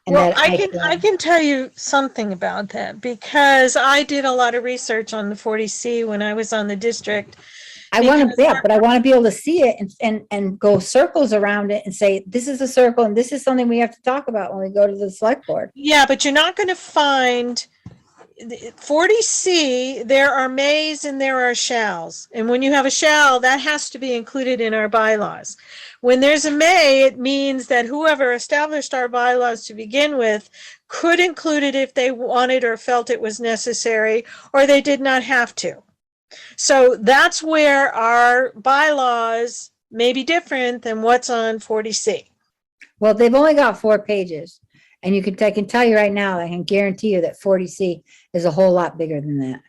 And Well, that I can tell you something about that because I did a lot of research on the 40C when I was on the district. I want to, because yeah, but I want to be able to see it and go circles around it and say, this is a circle and this is something we have to talk about when we go to the select board. Yeah, but you're not going to find 40C, there are mays and there are shalls. And when you have a shall, that has to be included in our bylaws. When there's a may, it means that whoever established our bylaws to begin with could include it if they wanted or felt it was necessary, or they did not have to. So that's where our bylaws may be different than what's on 40C. Well, they've only got 4 pages. And I can tell you right now, I can guarantee you that 40C is a whole lot bigger than that.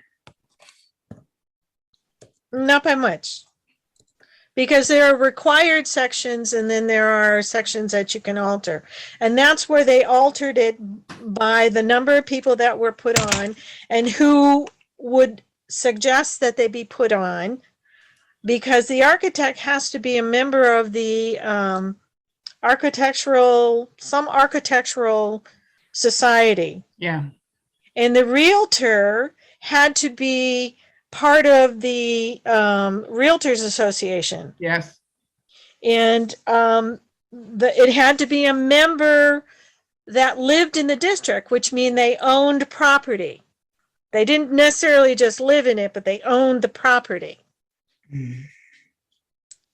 Not by much. Because there are required sections and then there are sections that you can alter. And that's where they altered it by the number of people that were put on and who would suggest that they be put on. Because the architect has to be a member of the architectural society. Yeah. And the realtor had to be part of the Realtors Association. Yes. And it had to be a member that lived in the district, which means they owned property. They didn't necessarily just live in it, but they owned the property.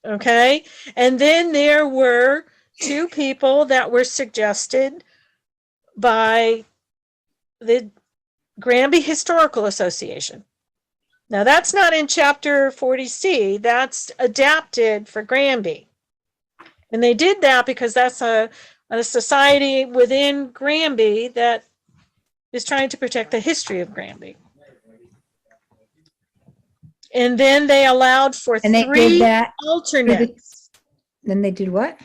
Okay. And then there were 2 people that were suggested by the Granby Historical Association. Now that's not in chapter 40C, that's adapted for Granby. And they did that because that's a society within Granby that is trying to protect the history of Granby. And then they allowed for And they 3 did that. alternates. Then they did what?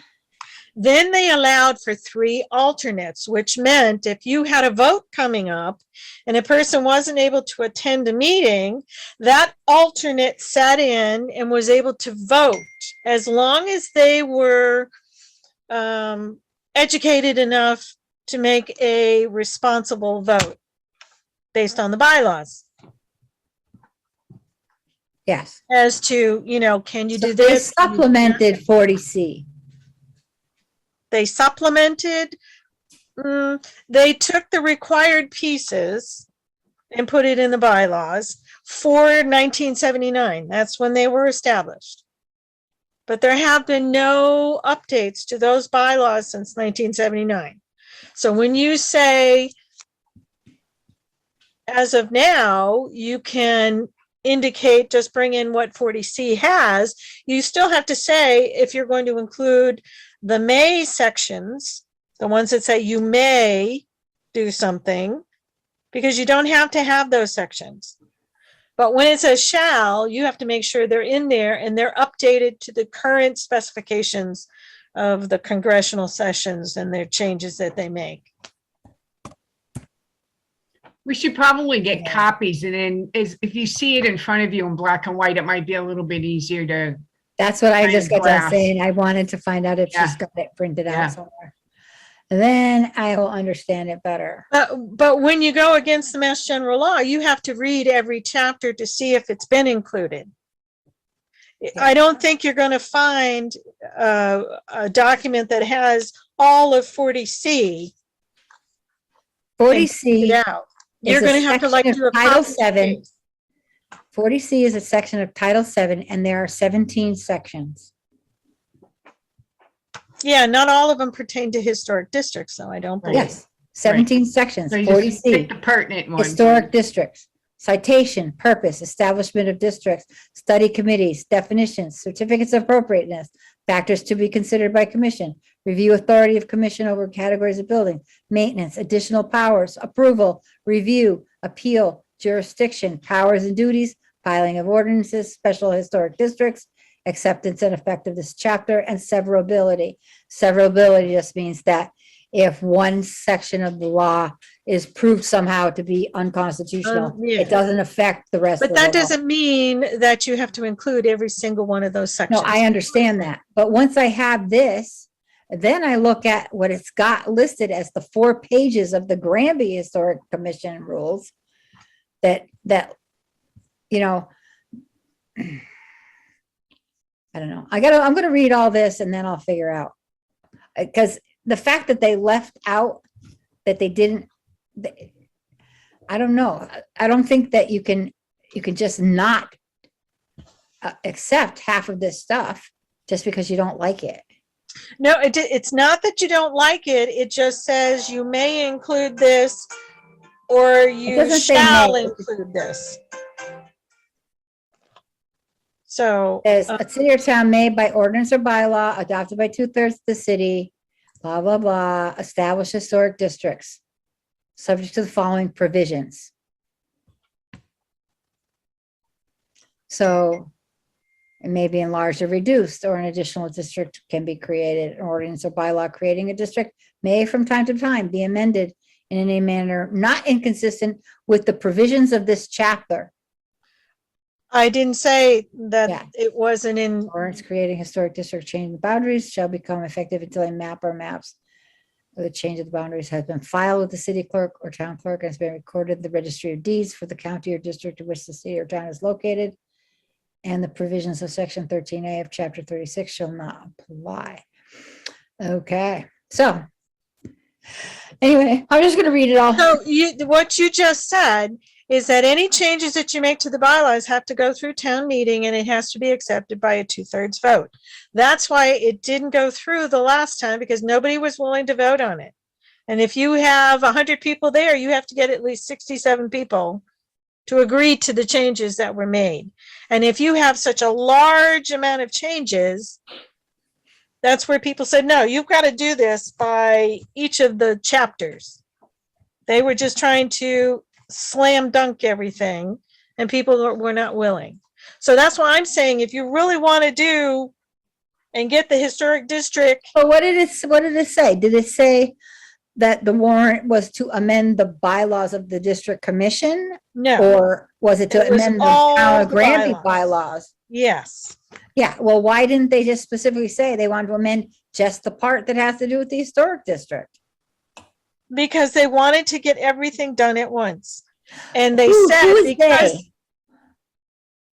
Then they allowed for 3 alternates, which meant if you had a vote coming up and a person wasn't able to attend a meeting, that alternate sat in and was able to vote as long as they were educated enough to make a responsible vote based on the bylaws Yes. as to, can you do They this? supplemented 40C. They supplemented, they took the required pieces and put it in the bylaws for 1979. That's when they were established. But there have been no updates to those bylaws since 1979. So when you say, as of now, you can indicate, just bring in what 40C has, you still have to say, if you're going to include the may sections, the ones that say you may do something, because you don't have to have those sections. But when it says shall, you have to make sure they're in there and they're updated to the current specifications of the congressional sessions and their changes that they make. We should probably get copies, and then if you see it in front of you in black and white, it might be a little bit easier to. That's what I just got done Grasp. saying. I wanted to find out if she's Yeah. got it printed Yeah. out somewhere. And then I will understand it better. But when you go against the Mass General Law, you have to read every chapter to see if it's been included. I don't think you're going to find a document that has all of 40C 40C out. You're is a going to have to section do a of Title copy and 7. paste. 40C is a section of Title 7, and there are 17 sections. Yeah, not all of them pertain to historic districts, though, I don't believe. Yes, 17 sections, So you just 40C. pick the pertinent ones. Historic districts, citation, purpose, establishment of districts, study committees, definitions, certificates of appropriateness, factors to be considered by commission, review authority of commission over categories of building, maintenance, additional powers, approval, review, appeal, jurisdiction, powers and duties, filing of ordinances, special historic districts, acceptance and effect of this chapter, and severability. Severability just means that if one section of the law is proved somehow to be unconstitutional, Yeah. it doesn't affect the rest of But the law. that doesn't mean that you have to include every single one of those No, sections. I understand that. But once I have this, then I look at what it's got listed as the 4 pages of the Granby Historic Commission rules that, you know, I don't know. I'm going to read all this and then I'll figure out. Because the fact that they left out that they didn't, I don't know. I don't think that you can just not accept half of this stuff just because you don't like it. No, it's not that you don't like it. It just says you may include this or you doesn't say shall may. include this. So, As a city or town may by ordinance or bylaw adopted by 2/3 of the city, blah, blah, blah, establish historic districts, subject to the following provisions. So it may be enlarged or reduced, or an additional district can be created. An ordinance or bylaw creating a district may from time to time be amended in a manner not inconsistent with the provisions of this chapter. I didn't say that Yeah. it wasn't in, Ordinance creating historic district changing the boundaries shall become effective until a map or maps with a change of the boundaries has been filed with the city clerk or town clerk and has been recorded in the registry of deeds for the county or district in which the city or town is located. And the provisions of section 13A of chapter 36 shall not apply. Okay, so anyway, I'm just going to read it all. so what you just said is that any changes that you make to the bylaws have to go through town meeting and it has to be accepted by a 2/3 vote. That's why it didn't go through the last time, because nobody was willing to vote on it. And if you have 100 people there, you have to get at least 67 people to agree to the changes that were made. And if you have such a large amount of changes, that's where people said, no, you've got to do this by each of the chapters. They were just trying to slam dunk everything and people were not willing. So that's why I'm saying, if you really want to do and get the historic district, But what did it say? Did it say that the warrant was to amend the bylaws of the district commission? no, Or was it to It was amend the all town of the Granby bylaws. bylaws? yes. Yeah, well, why didn't they just specifically say they wanted to amend just the part that has to do with the historic district? Because they wanted to get everything done at once. And they Who said, is because they?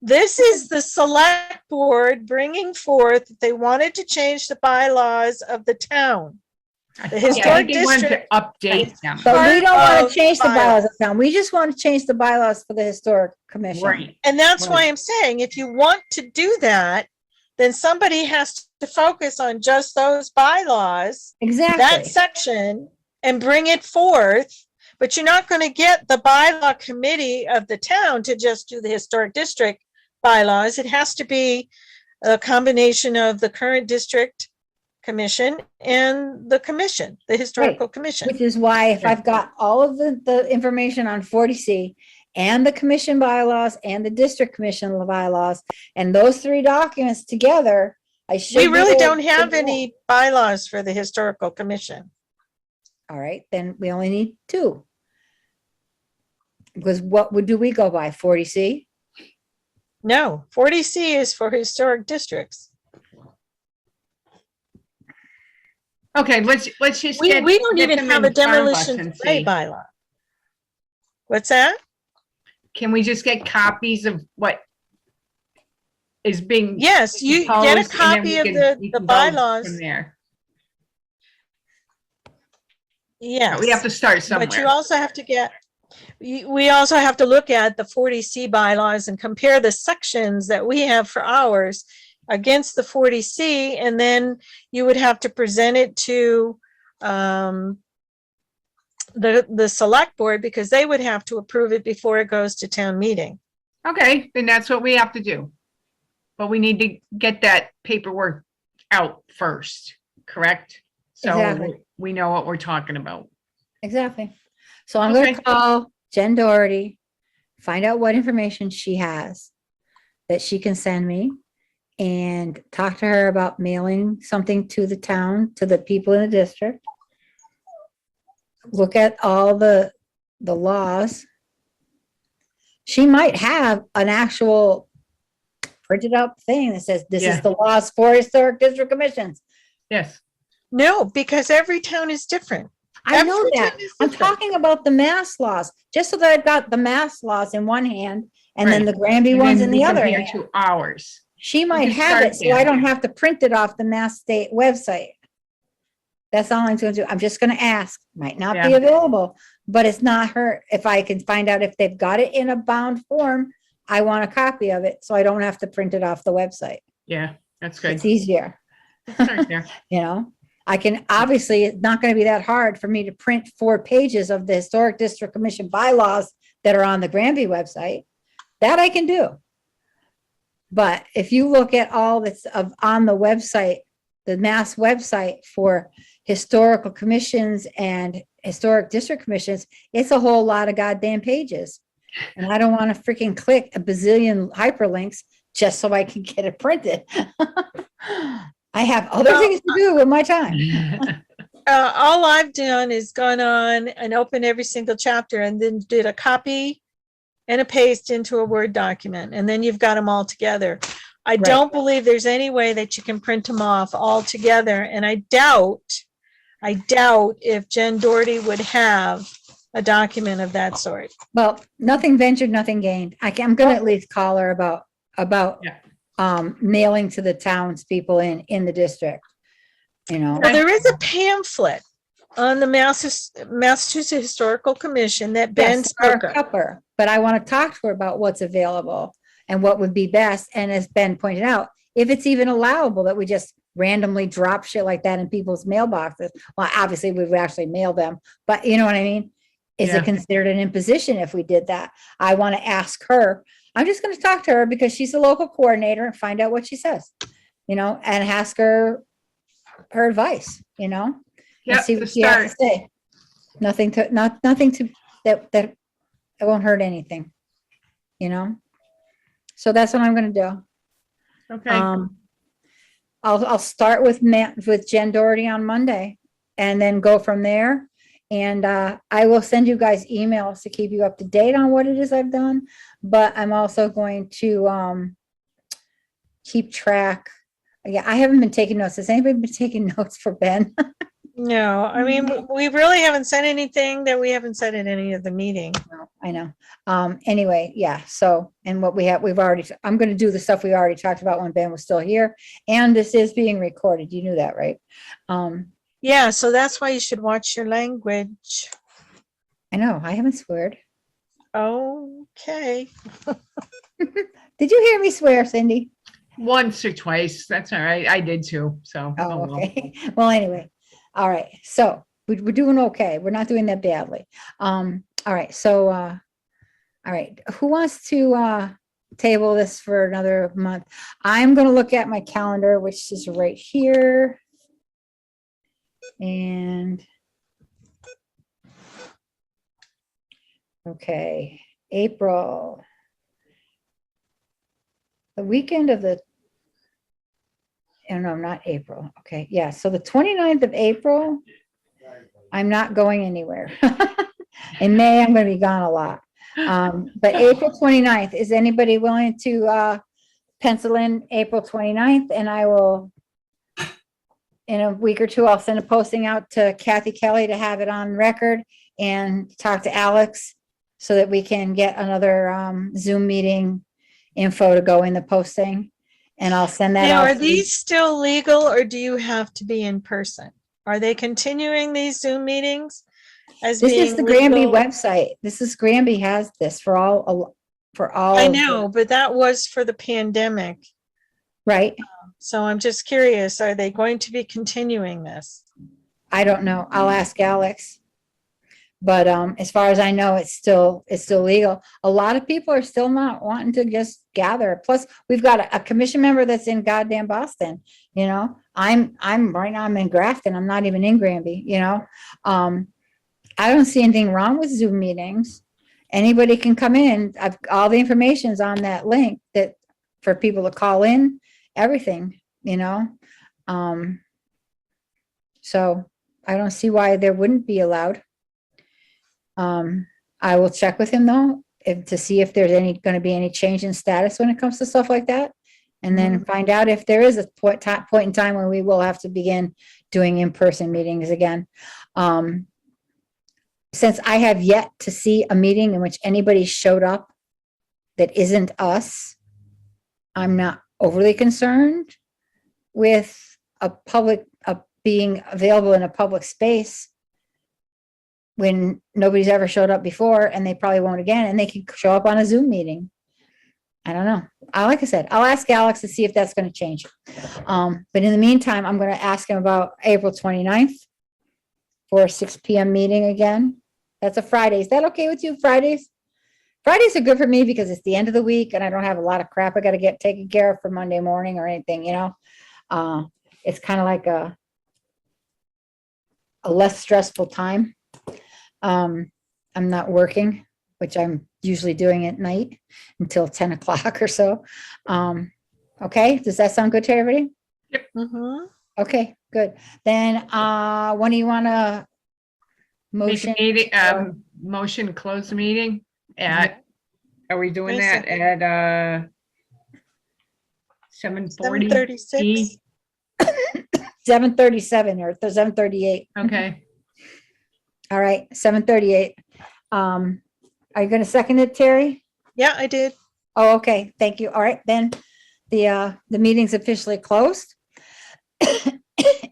this is the select board bringing forth, they wanted to change the bylaws of the town. I The think historic they wanted to district- update them. But we don't part want of to change the bylaws bylaws. of town. We just want to change the bylaws for the historic commission. Right. And that's why Right. I'm saying, if you want to do that, then somebody has to focus on just those bylaws, that Exactly. section, and bring it forth. But you're not going to get the bylaw committee of the town to just do the historic district bylaws. It has to be a combination of the current district commission and the commission, the historical commission. Which is why if I've got all of the information on 40C and the commission bylaws and the district commission bylaws and those 3 documents together, I should. We be really able don't to have figure out. any bylaws for the historical commission. All right, then we only need 2. Because what do we go by? 40C? No, 40C is for historic districts. Okay, let's just We get. don't get even them have a in front of us demolition and delay see. bylaw. What's that? Can we just get copies of what is being? Yes, you get a proposed, and then copy we of can- the we can go bylaws. From there. Yes. We have to start But you somewhere. also have to get, we also have to look at the 40C bylaws and compare the sections that we have for ours against the 40C, and then you would have to present it to the select board, because they would have to approve it before it goes to town meeting. Okay, then that's what we have to do. But we need to get that paperwork out first, correct? So Exactly. we know what we're talking about. Exactly. So I'm going Okay. to call Jen Doherty, find out what information she has that she can send me, and talk to her about mailing something to the town, to the people in the district. look at all the laws. She might have an actual printed up thing that says, this is Yeah. the laws for historic district commissions. Yes. No, because every town is different. I know Every that. town is I'm different. talking about the mass laws, just so that I've got the mass laws in one hand and then Right. the Granby And ones then in we the other compare hand. to ours. She might can have start it, so I there. don't have to print it off the Mass State website. That's all I'm going to do. I'm just going to ask. Might not be Yeah. available, but it's not her. If I can find out if they've got it in a bound form, I want a copy of it, so I don't have to print it off the website. Yeah, that's good. It's easier. Start there. You know, I can, obviously, it's not going to be that hard for me to print 4 pages of the Historic District Commission bylaws that are on the Granby website. That I can do. But if you look at all that's on the website, the Mass website for historical commissions and historic district commissions, it's a whole lot of goddamn pages. And I don't want to freaking click a bazillion hyperlinks just so I can get it printed. I have other Well, things to do with my time. All I've done is gone on and opened every single chapter and then did a copy and a paste into a Word document, and then you've got them all together. I don't believe there's any way that you can print them off all together, and I doubt if Jen Doherty would have a document of that sort. Well, nothing ventured, nothing gained. I'm gonna at least call her about Yeah. mailing to the townspeople in the district, you know. Well, there is a pamphlet on the Massachusetts Historical Commission that Ben Yes, our spoke of. cupper, but I want to talk to her about what's available and what would be best. And as Ben pointed out, if it's even allowable that we just randomly drop shit like that in people's mailboxes. Well, obviously we would actually mail them, but you know what I mean? Is Yeah. it considered an imposition if we did that? I want to ask her. I'm just going to talk to her because she's a local coordinator and find out what she says, you know, and ask her advice, you know, and Yep, see to what she has to start. say. Nothing to that it won't hurt anything, you know. So that's what I'm going to do. Okay. I'll start with Jen Doherty on Monday and then go from there. And I will send you guys emails to keep you up to date on what it is I've done. But I'm also going to keep track. Yeah, I haven't been taking notes. Has anybody been taking notes for Ben? No, I mean, we really haven't said anything that we haven't said at any of the meeting. No, I know. Anyway, yeah, so, and what I'm gonna do the stuff we already talked about when Ben was still here, and this is being recorded. You knew that, right? Yeah, so that's why you should watch your language. I know, I haven't sweared. Okay. Did you hear me swear, Cindy? Once or twice. That's all right. I did too. So. Oh, well. okay. Well, anyway, all right, so we're doing okay. We're not doing that badly. All right, so, all right, who wants to table this for another month? I'm gonna look at my calendar, which is right here. And okay, April. The weekend of the, oh no, not April. Okay, yeah, so the 29th of April, I'm not going anywhere. In May, I'm gonna be gone a lot. But April 29th, is anybody willing to pencil in April 29th? And I will, in a week or two, I'll send a posting out to Kathy Kelly to have it on record and talk to Alex so that we can get another Zoom meeting info to go in the posting. And I'll send that Now, out. are to you. these still legal or do you have to be in person? Are they continuing these Zoom meetings as This is being the Granby legal? website. This is Granby has this for all. I know, but that was for the pandemic. Right? So I'm just curious, are they going to be continuing this? I don't know. I'll ask Alex. But as far as I know, it's still legal. A lot of people are still not wanting to just gather. Plus, we've got a commission member that's in goddamn Boston, you know. I'm right now, I'm in Grafton. I'm not even in Granby, you know. I don't see anything wrong with Zoom meetings. Anybody can come in. All the information's on that link that for people to call in, everything, you know. So I don't see why there wouldn't be allowed. I will check with him though, to see if there's going to be any change in status when it comes to stuff like that. And then find out if there is a point in time when we will have to begin doing in-person meetings again. Since I have yet to see a meeting in which anybody showed up that isn't us, I'm not overly concerned with being available in a public space when nobody's ever showed up before, and they probably won't again, and they can show up on a Zoom meeting. I don't know. Like I said, I'll ask Alex to see if that's going to change. But in the meantime, I'm going to ask him about April 29th for a 6 p.m. meeting again. That's a Friday. Is that okay with you, Fridays? Fridays are good for me because it's the end of the week and I don't have a lot of crap I got to get taken care of for Monday morning or anything, you know? It's kind of like a less stressful time. I'm not working, which I'm usually doing at night until 10 o'clock or so. Okay, does that sound good to everybody? Mhm. Okay, good. Then, when do you want to Motion, motion? motion close the meeting at, are we doing that Second. at 7:40? 7:36. 7:37 or 7:38. Okay, All right, 7:38. Are you going to second it, Terry? Yeah, I did. Oh, okay, thank you. All right, then the meeting's officially closed.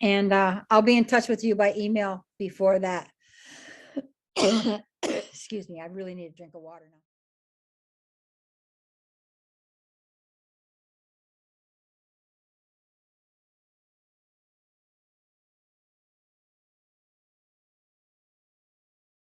And I'll be in touch with you by email before that. Excuse me, I really need a drink of water now.